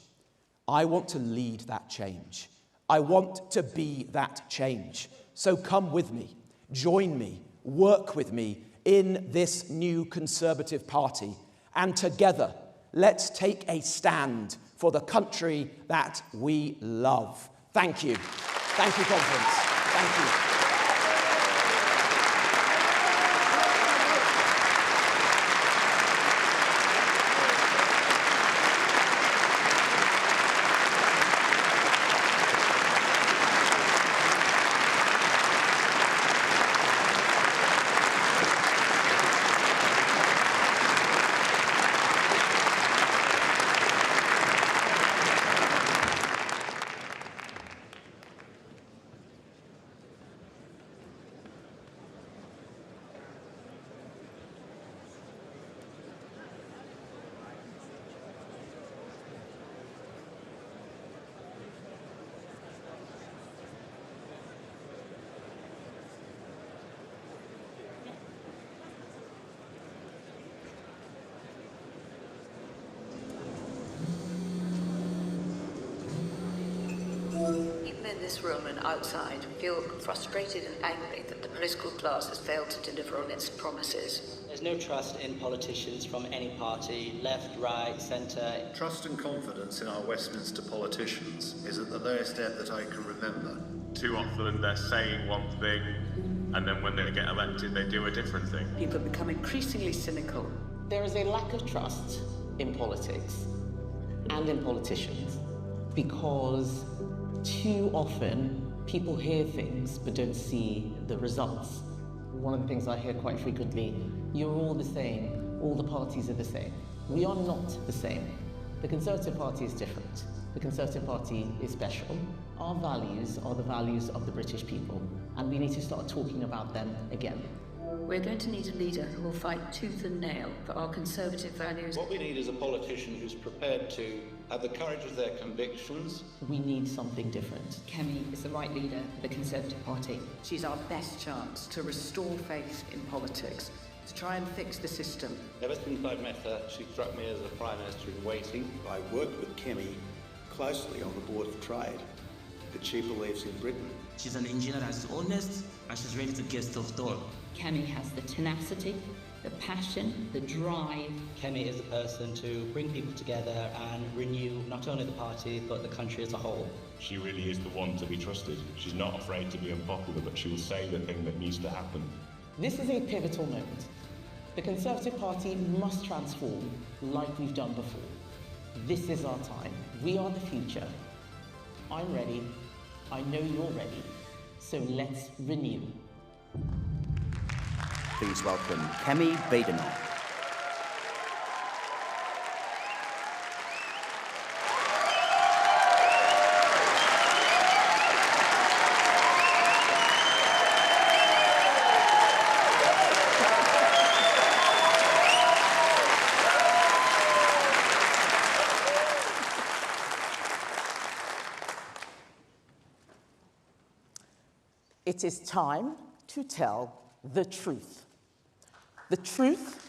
I want to lead that change. I want to be that change. So come with me, join me, work with me in this new Conservative Party, and together, let's take a stand for the country that we love. Thank you. Thank you, Conference. Thank you. Even in this room and outside, we feel frustrated and angry that the political class has failed to deliver on its promises. There's no trust in politicians from any party, left, right, centre. Trust and confidence in our Westminster politicians is at the lowest ebb that I can remember. Too often they're saying one thing, and then when they get elected, they do a different thing. People become increasingly cynical. There is a lack of trust in politics and in politicians because too often people hear things but don't see the results. One of the things I hear quite frequently, you're all the same, all the parties are the same. We are not the same. The Conservative Party is different. The Conservative Party is special. Our values are the values of the British people, and we need to start talking about them again. We're going to need a leader who will fight tooth and nail for our conservative values. What we need is a politician who's prepared to have the courage of their convictions. We need something different. Kemi is the right leader for the Conservative Party. She's our best chance to restore faith in politics, to try and fix the system. Ever since I met her, she struck me as a Prime Minister in waiting. I worked with Kemi closely on the Board of Trade, but she believes in Britain. She's an engineer that's honest and she's ready to get stuff done. Kemi has the tenacity, the passion, the drive. Kemi is the person to bring people together and renew not only the party but the country as a whole. She really is the one to be trusted. She's not afraid to be unpopular, but she will say the thing that needs to happen. This is a pivotal moment. The Conservative Party must transform like we've done before. This is our time. We are the future. I'm ready. I know you're ready. So let's renew. Please welcome Kemi Badenoch. It is time to tell the truth. The truth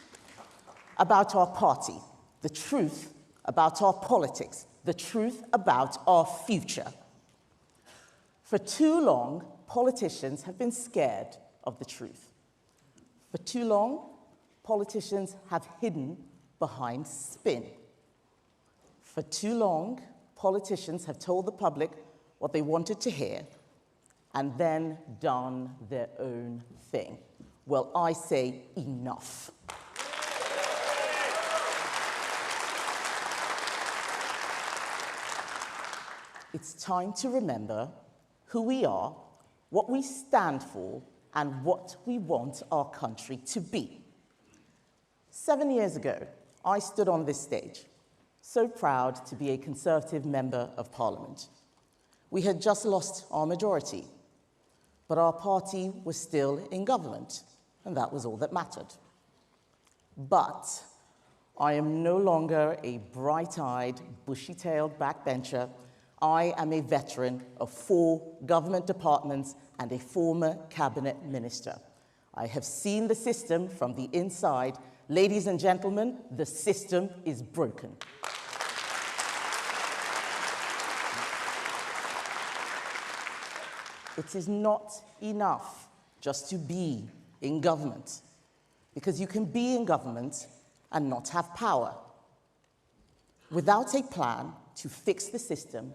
about our party, the truth about our politics, the truth about our future. For too long, politicians have been scared of the truth. For too long, politicians have hidden behind spin. For too long, politicians have told the public what they wanted to hear and then done their own thing. Well, I say enough. It's time to remember who we are, what we stand for, and what we want our country to be. 7 years ago, I stood on this stage, so proud to be a Conservative Member of Parliament. We had just lost our majority, but our party was still in government, and that was all that mattered. But I am no longer a bright-eyed, bushy-tailed backbencher. I am a veteran of 4 government departments and a former cabinet minister. I have seen the system from the inside. Ladies and gentlemen, the system is broken. It is not enough just to be in government, because you can be in government and not have power. Without a plan to fix the system,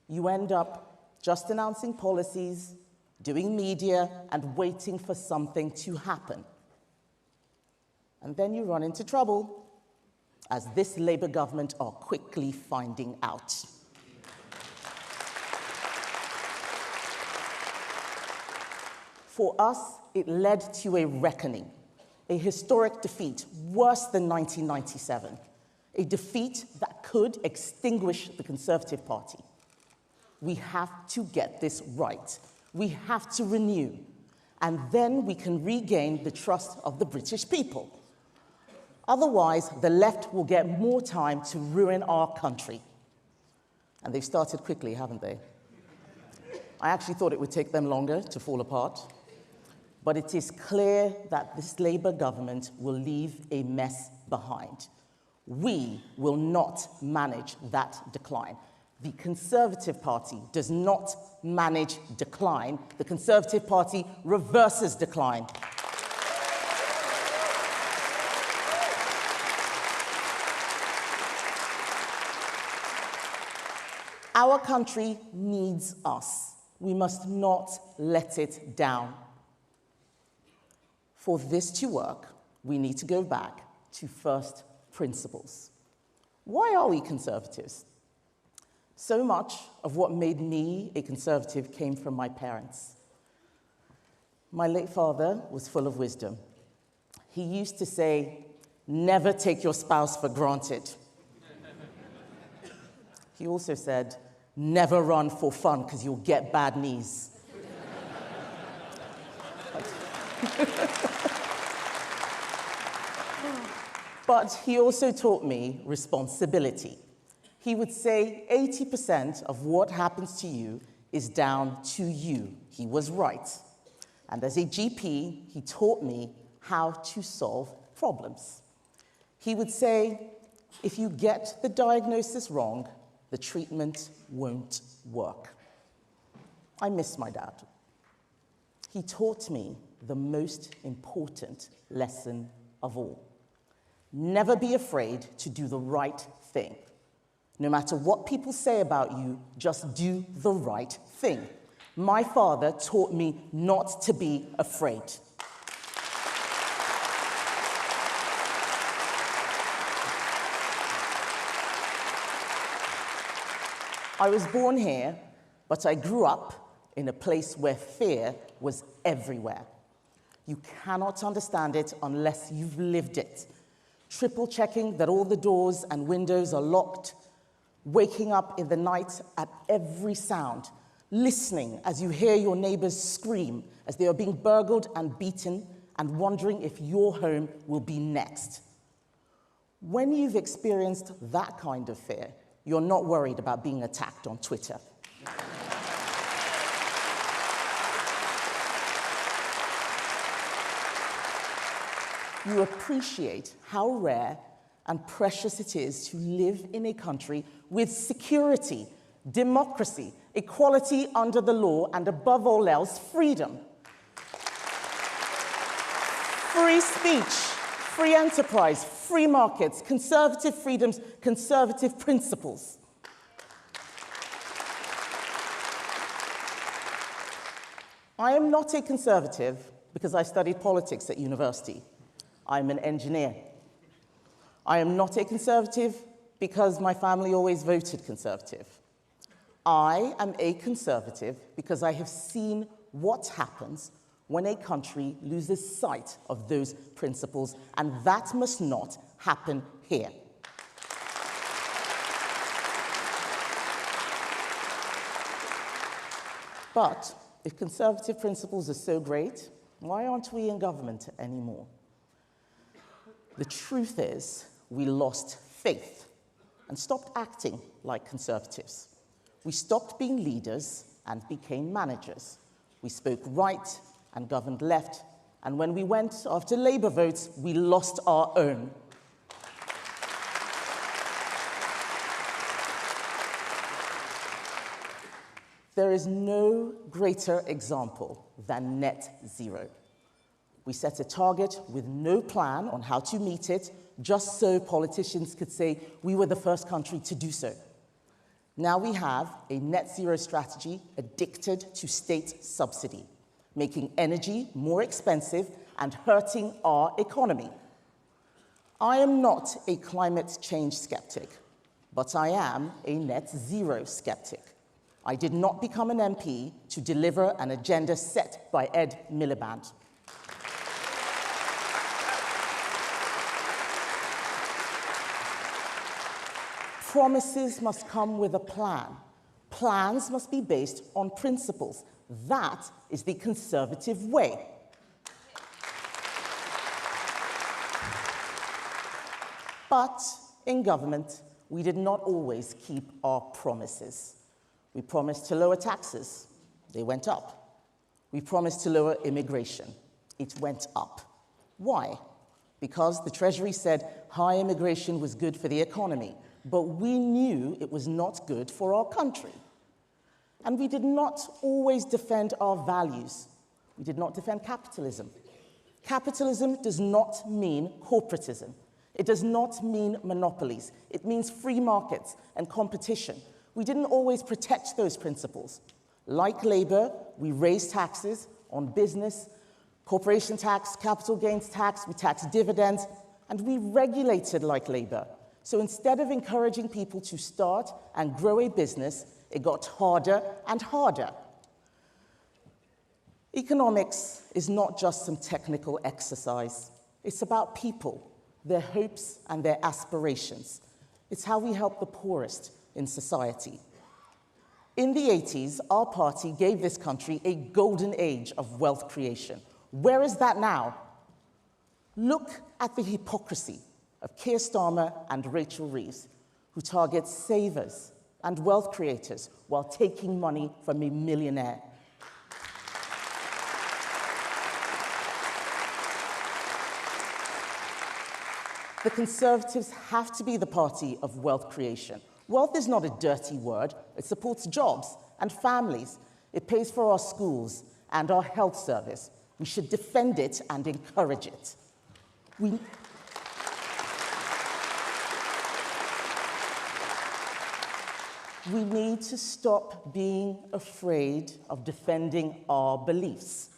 you end up just announcing policies, doing media, and waiting for something to happen. And then you run into trouble, as this Labour government are quickly finding out. For us, it led to a reckoning, a historic defeat, worse than 1997, a defeat that could extinguish the Conservative Party. We have to get this right. We have to renew, and then we can regain the trust of the British people. Otherwise, the left will get more time to ruin our country. And they've started quickly, haven't they? I actually thought it would take them longer to fall apart. But it is clear that this Labour government will leave a mess behind. We will not manage that decline. The Conservative Party does not manage decline. The Conservative Party reverses decline. Our country needs us. We must not let it down. For this to work, we need to go back to first principles. Why are we Conservatives? So much of what made me a Conservative came from my parents. My late father was full of wisdom. He used to say, "Never take your spouse for granted." He also said, "Never run for fun because you'll get bad knees." But he also taught me responsibility. He would say 80% of what happens to you is down to you. He was right. And as a GP, he taught me how to solve problems. He would say, if you get the diagnosis wrong, the treatment won't work. I miss my dad. He taught me the most important lesson of all. Never be afraid to do the right thing. No matter what people say about you, just do the right thing. My father taught me not to be afraid. I was born here, but I grew up in a place where fear was everywhere. You cannot understand it unless you've lived it. Triple checking that all the doors and windows are locked, waking up in the night at every sound, listening as you hear your neighbors scream as they are being burgled and beaten, and wondering if your home will be next. When you've experienced that kind of fear, you're not worried about being attacked on Twitter. You appreciate how rare and precious it is to live in a country with security, democracy, equality under the law, and above all else, freedom. Free speech, free enterprise, free markets, conservative freedoms, conservative principles. I am not a conservative because I studied politics at university. I'm an engineer. I am not a conservative because my family always voted conservative. I am a conservative because I have seen what happens when a country loses sight of those principles, and that must not happen here. But if conservative principles are so great, why aren't we in government anymore? The truth is, we lost faith and stopped acting like conservatives. We stopped being leaders and became managers. We spoke right and governed left, and when we went after Labour votes, we lost our own. There is no greater example than net zero. We set a target with no plan on how to meet it, just so politicians could say we were the first country to do so. Now we have a net zero strategy addicted to state subsidy, making energy more expensive and hurting our economy. I am not a climate change skeptic, but I am a net zero skeptic. I did not become an MP to deliver an agenda set by Ed Miliband. Promises must come with a plan. Plans must be based on principles. That is the conservative way. But in government, we did not always keep our promises. We promised to lower taxes. They went up. We promised to lower immigration. It went up. Why? Because the Treasury said high immigration was good for the economy. But we knew it was not good for our country. And we did not always defend our values. We did not defend capitalism. Capitalism does not mean corporatism. It does not mean monopolies. It means free markets and competition. We didn't always protect those principles. Like Labour, we raised taxes on business, corporation tax, capital gains tax, we taxed dividends, and we regulated like Labour. So instead of encouraging people to start and grow a business, it got harder and harder. Economics is not just some technical exercise. It's about people, their hopes and their aspirations. It's how we help the poorest in society. In the 80s, our party gave this country a golden age of wealth creation. Where is that now? Look at the hypocrisy of Keir Starmer and Rachel Reeves, who target savers and wealth creators while taking money from a millionaire. The Conservatives have to be the party of wealth creation. Wealth is not a dirty word. It supports jobs and families. It pays for our schools and our health service. We should defend it and encourage it. We need to stop being afraid of defending our beliefs.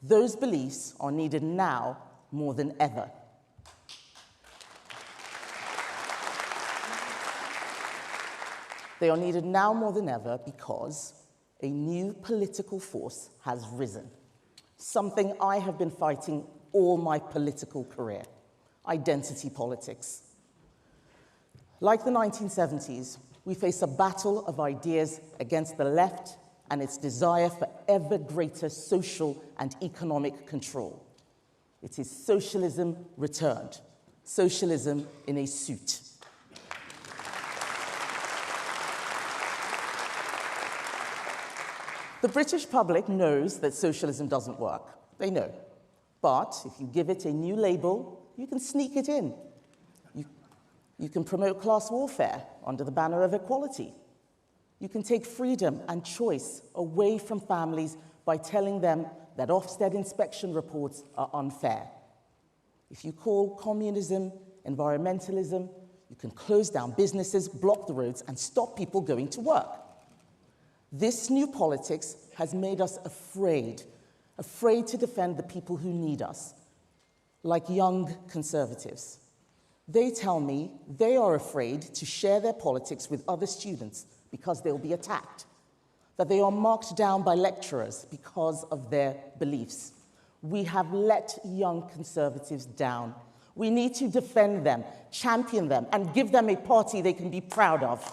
Those beliefs are needed now more than ever. They are needed now more than ever because a new political force has risen, something I have been fighting all my political career: identity politics. Like the 1970s, we face a battle of ideas against the left and its desire for ever greater social and economic control. It is socialism returned, socialism in a suit. The British public knows that socialism doesn't work. They know. But if you give it a new label, you can sneak it in. You can promote class warfare under the banner of equality. You can take freedom and choice away from families by telling them that Ofsted inspection reports are unfair. If you call communism environmentalism, you can close down businesses, block the roads, and stop people going to work. This new politics has made us afraid to defend the people who need us, like young conservatives. They tell me they are afraid to share their politics with other students because they'll be attacked, that they are marked down by lecturers because of their beliefs. We have let young conservatives down. We need to defend them, champion them, and give them a party they can be proud of.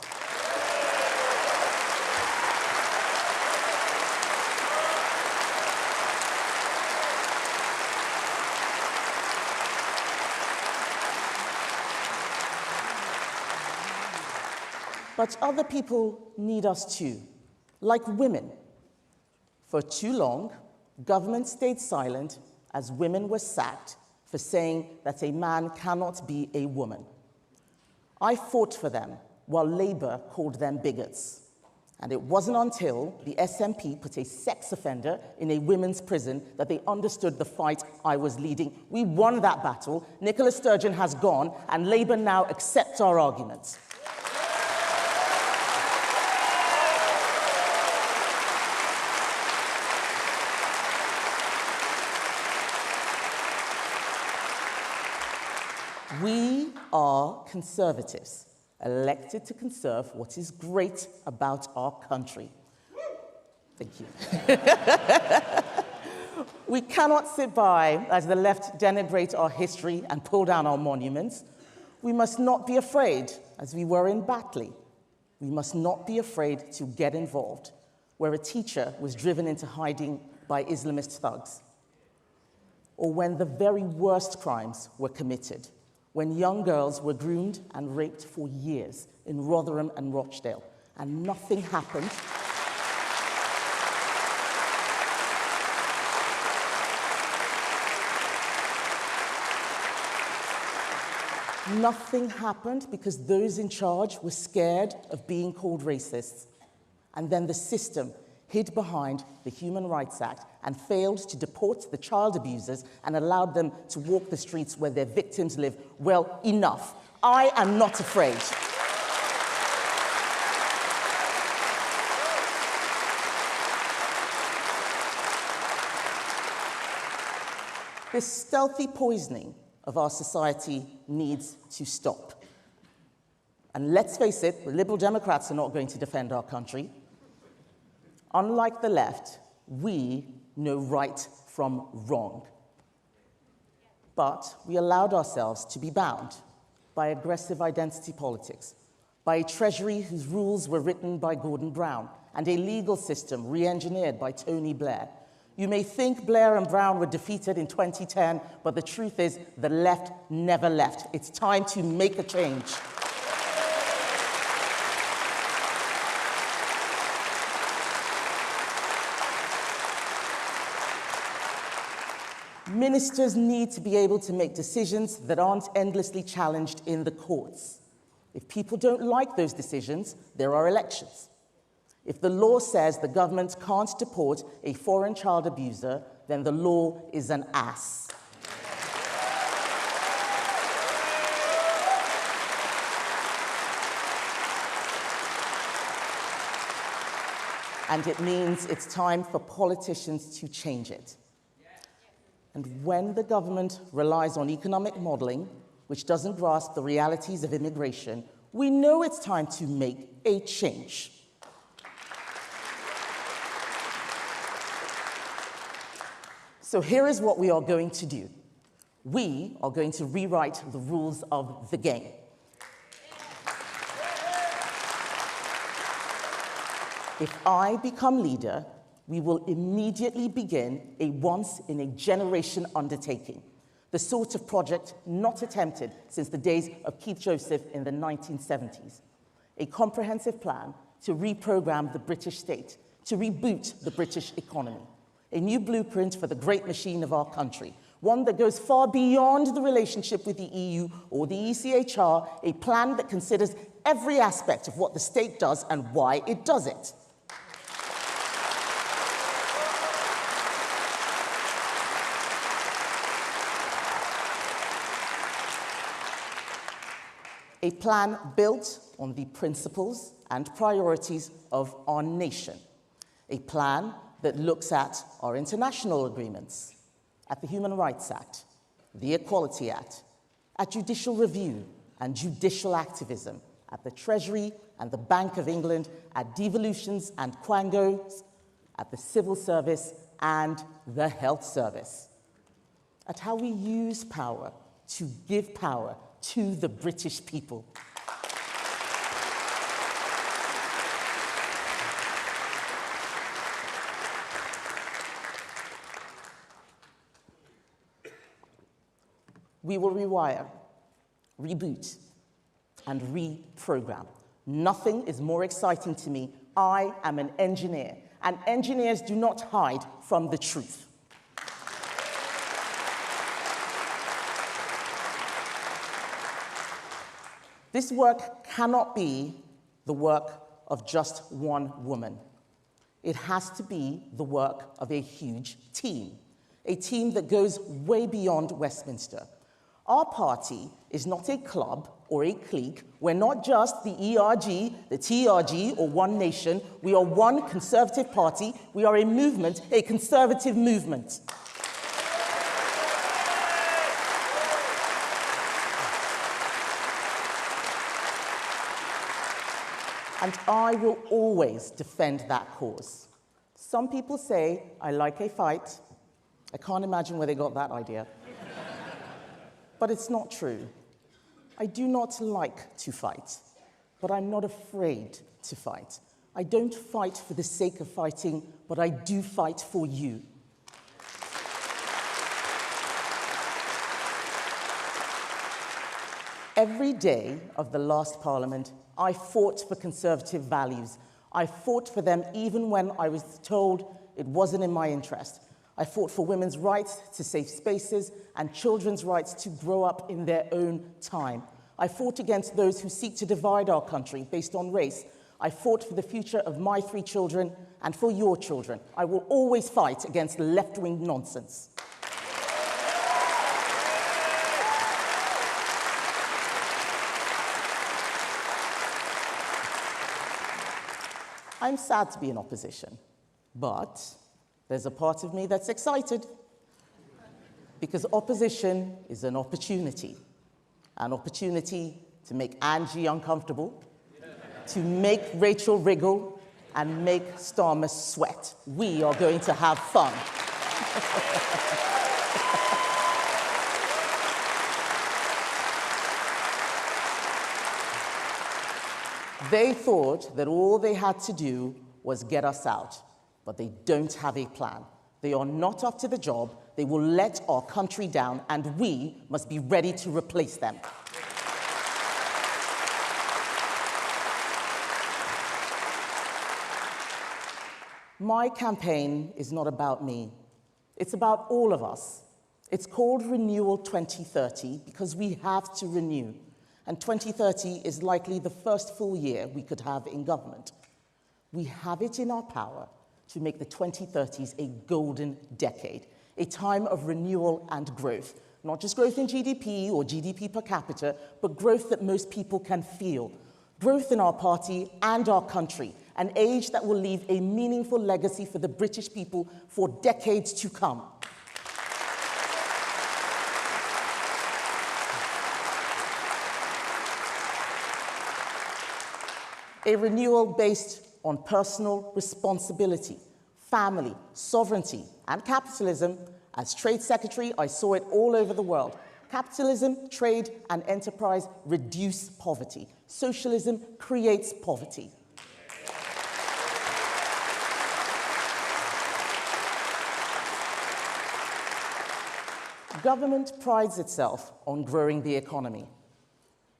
But other people need us too, like women. For too long, government stayed silent as women were sacked for saying that a man cannot be a woman. I fought for them while Labour called them bigots. And it wasn't until the SNP put a sex offender in a women's prison that they understood the fight I was leading. We won that battle. Nicola Sturgeon has gone, and Labour now accepts our arguments. We are conservatives, elected to conserve what is great about our country. Thank you. We cannot sit by as the left denigrate our history and pull down our monuments. We must not be afraid, as we were in Batley. We must not be afraid to get involved, where a teacher was driven into hiding by Islamist thugs, or when the very worst crimes were committed, when young girls were groomed and raped for years in Rotherham and Rochdale, and nothing happened. Nothing happened because those in charge were scared of being called racists. And then the system hid behind the Human Rights Act and failed to deport the child abusers and allowed them to walk the streets where their victims live. Well, enough. I am not afraid. This stealthy poisoning of our society needs to stop. And let's face it, the Liberal Democrats are not going to defend our country. Unlike the left, we know right from wrong. But we allowed ourselves to be bound by aggressive identity politics, by a treasury whose rules were written by Gordon Brown, and a legal system re-engineered by Tony Blair. You may think Blair and Brown were defeated in 2010, but the truth is the left never left. It's time to make a change. Ministers need to be able to make decisions that aren't endlessly challenged in the courts. If people don't like those decisions, there are elections. If the law says the government can't deport a foreign child abuser, then the law is an ass. And it means it's time for politicians to change it. And when the government relies on economic modeling, which doesn't grasp the realities of immigration, we know it's time to make a change. So here is what we are going to do. We are going to rewrite the rules of the game. If I become leader, we will immediately begin a once-in-a-generation undertaking, the sort of project not attempted since the days of Keith Joseph in the 1970s. A comprehensive plan to reprogram the British state, to reboot the British economy. A new blueprint for the great machine of our country, one that goes far beyond the relationship with the EU or the ECHR, a plan that considers every aspect of what the state does and why it does it. A plan built on the principles and priorities of our nation. A plan that looks at our international agreements, at the Human Rights Act, the Equality Act, at judicial review and judicial activism, at the Treasury and the Bank of England, at devolutions and quangos, at the civil service and the health service, at how we use power to give power to the British people. We will rewire, reboot, and reprogram. Nothing is more exciting to me. I am an engineer, and engineers do not hide from the truth. This work cannot be the work of just one woman. It has to be the work of a huge team, a team that goes way beyond Westminster. Our party is not a club or a clique. We're not just the ERG, the TRG, or One Nation. We are one Conservative party. We are a movement, a conservative movement. And I will always defend that cause. Some people say I like a fight. I can't imagine where they got that idea. But it's not true. I do not like to fight, but I'm not afraid to fight. I don't fight for the sake of fighting, but I do fight for you. Every day of the last Parliament, I fought for Conservative values. I fought for them even when I was told it wasn't in my interest. I fought for women's rights to safe spaces and children's rights to grow up in their own time. I fought against those who seek to divide our country based on race. I fought for the future of my 3 children and for your children. I will always fight against left-wing nonsense. I'm sad to be in opposition, but there's a part of me that's excited because opposition is an opportunity to make Angie uncomfortable, to make Rachel wriggle, and make Starmer sweat. We are going to have fun. They thought that all they had to do was get us out, but they don't have a plan. they are not up to the job, they will let our country down, and we must be ready to replace them. My campaign is not about me. It's about all of us. It's called Renewal 2030 because we have to renew. And 2030 is likely the first full year we could have in government. We have it in our power to make the 2030s a golden decade, a time of renewal and growth. Not just growth in GDP or GDP per capita, but growth that most people can feel. Growth in our party and our country, an age that will leave a meaningful legacy for the British people for decades to come. A renewal based on personal responsibility, family, sovereignty, and capitalism. As Trade Secretary, I saw it all over the world. Capitalism, trade, and enterprise reduce poverty. Socialism creates poverty. Government prides itself on growing the economy.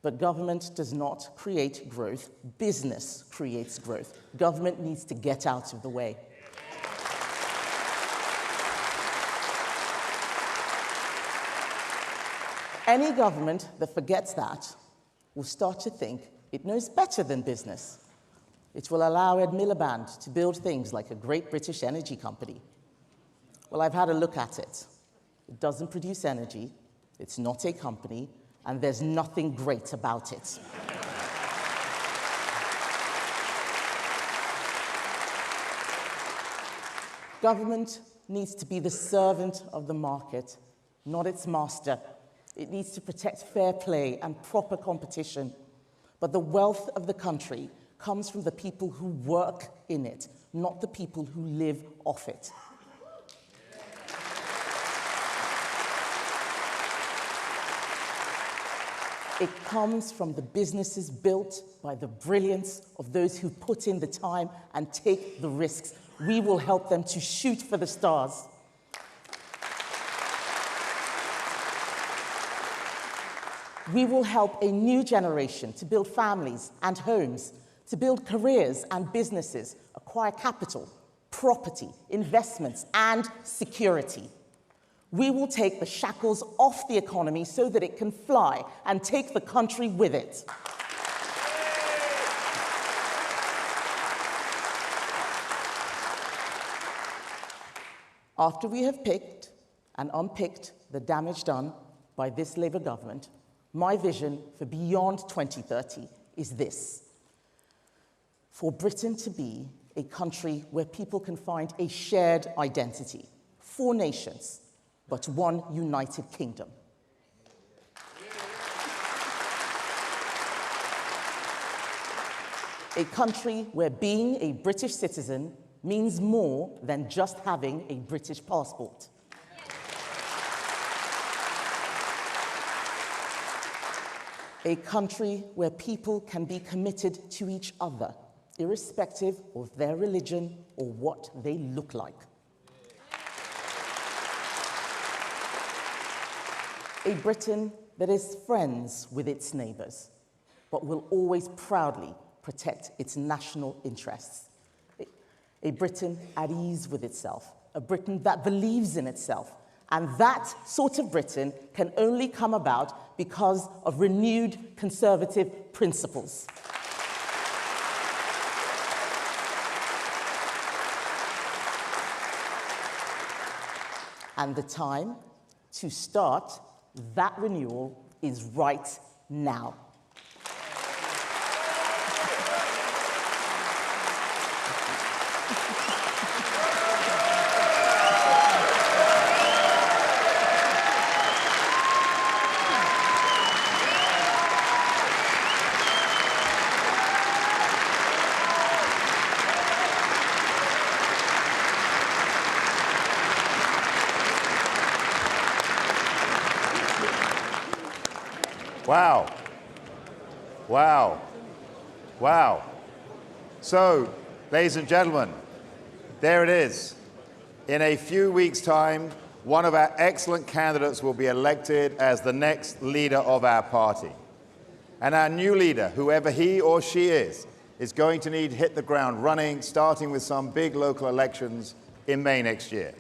But government does not create growth. Business creates growth. Government needs to get out of the way. Any government that forgets that will start to think it knows better than business. It will allow Ed Miliband to build things like a great British energy company. Well, I've had a look at it. It doesn't produce energy, it's not a company, and there's nothing great about it. Government needs to be the servant of the market, not its master. It needs to protect fair play and proper competition. But the wealth of the country comes from the people who work in it, not the people who live off it. It comes from the businesses built by the brilliance of those who put in the time and take the risks. We will help them to shoot for the stars. We will help a new generation to build families and homes, to build careers and businesses, acquire capital, property, investments, and security. We will take the shackles off the economy so that it can fly and take the country with it. After we have picked and unpicked the damage done by this Labour government, my vision for beyond 2030 is this: for Britain to be a country where people can find a shared identity, 4 nations, but one united kingdom. A country where being a British citizen means more than just having a British passport. A country where people can be committed to each other, irrespective of their religion or what they look like. A Britain that is friends with its neighbours, but will always proudly protect its national interests. A Britain at ease with itself, a Britain that believes in itself. And that sort of Britain can only come about because of renewed conservative principles. And the time to start that renewal is right now. Wow. Wow. Wow. So, ladies and gentlemen, there it is. In a few weeks' time, one of our excellent candidates will be elected as the next leader of our party. And our new leader, whoever he or she is going to need to hit the ground running, starting with some big local elections in May next year.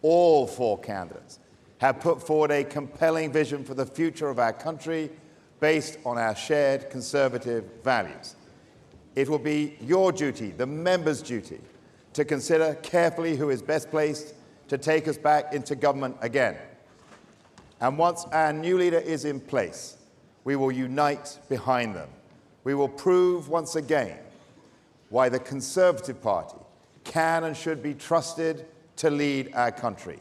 All 4 candidates have put forward a compelling vision for the future of our country based on our shared conservative values. It will be your duty, the members' duty, to consider carefully who is best placed to take us back into government again. And once our new leader is in place, we will unite behind them. We will prove once again why the Conservative Party can and should be trusted to lead our country.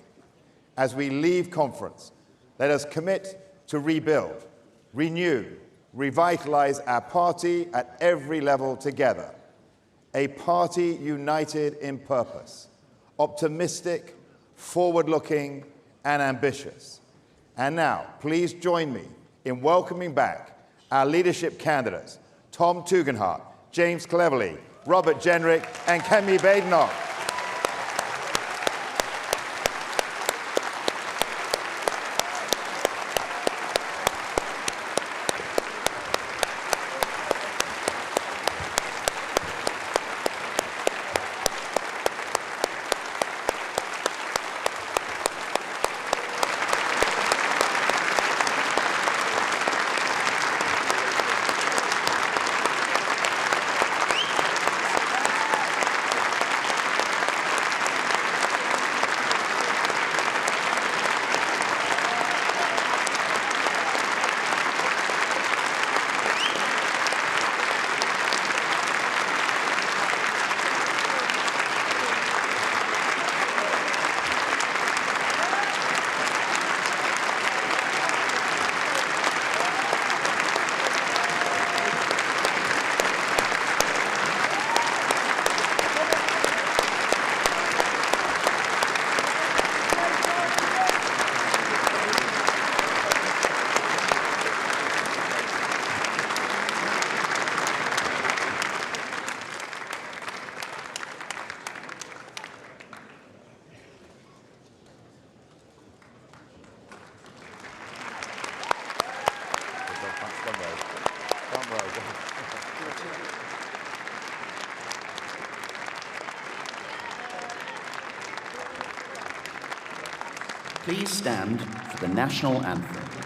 As we leave conference, let us commit to rebuild, renew, revitalise our party at every level together. A party united in purpose, optimistic, forward-looking and ambitious. And now, please join me in welcoming back our leadership candidates, Tom Tugendhat, James Cleverly, Robert Jenrick and Kemi Badenoch. Please stand for the national anthem.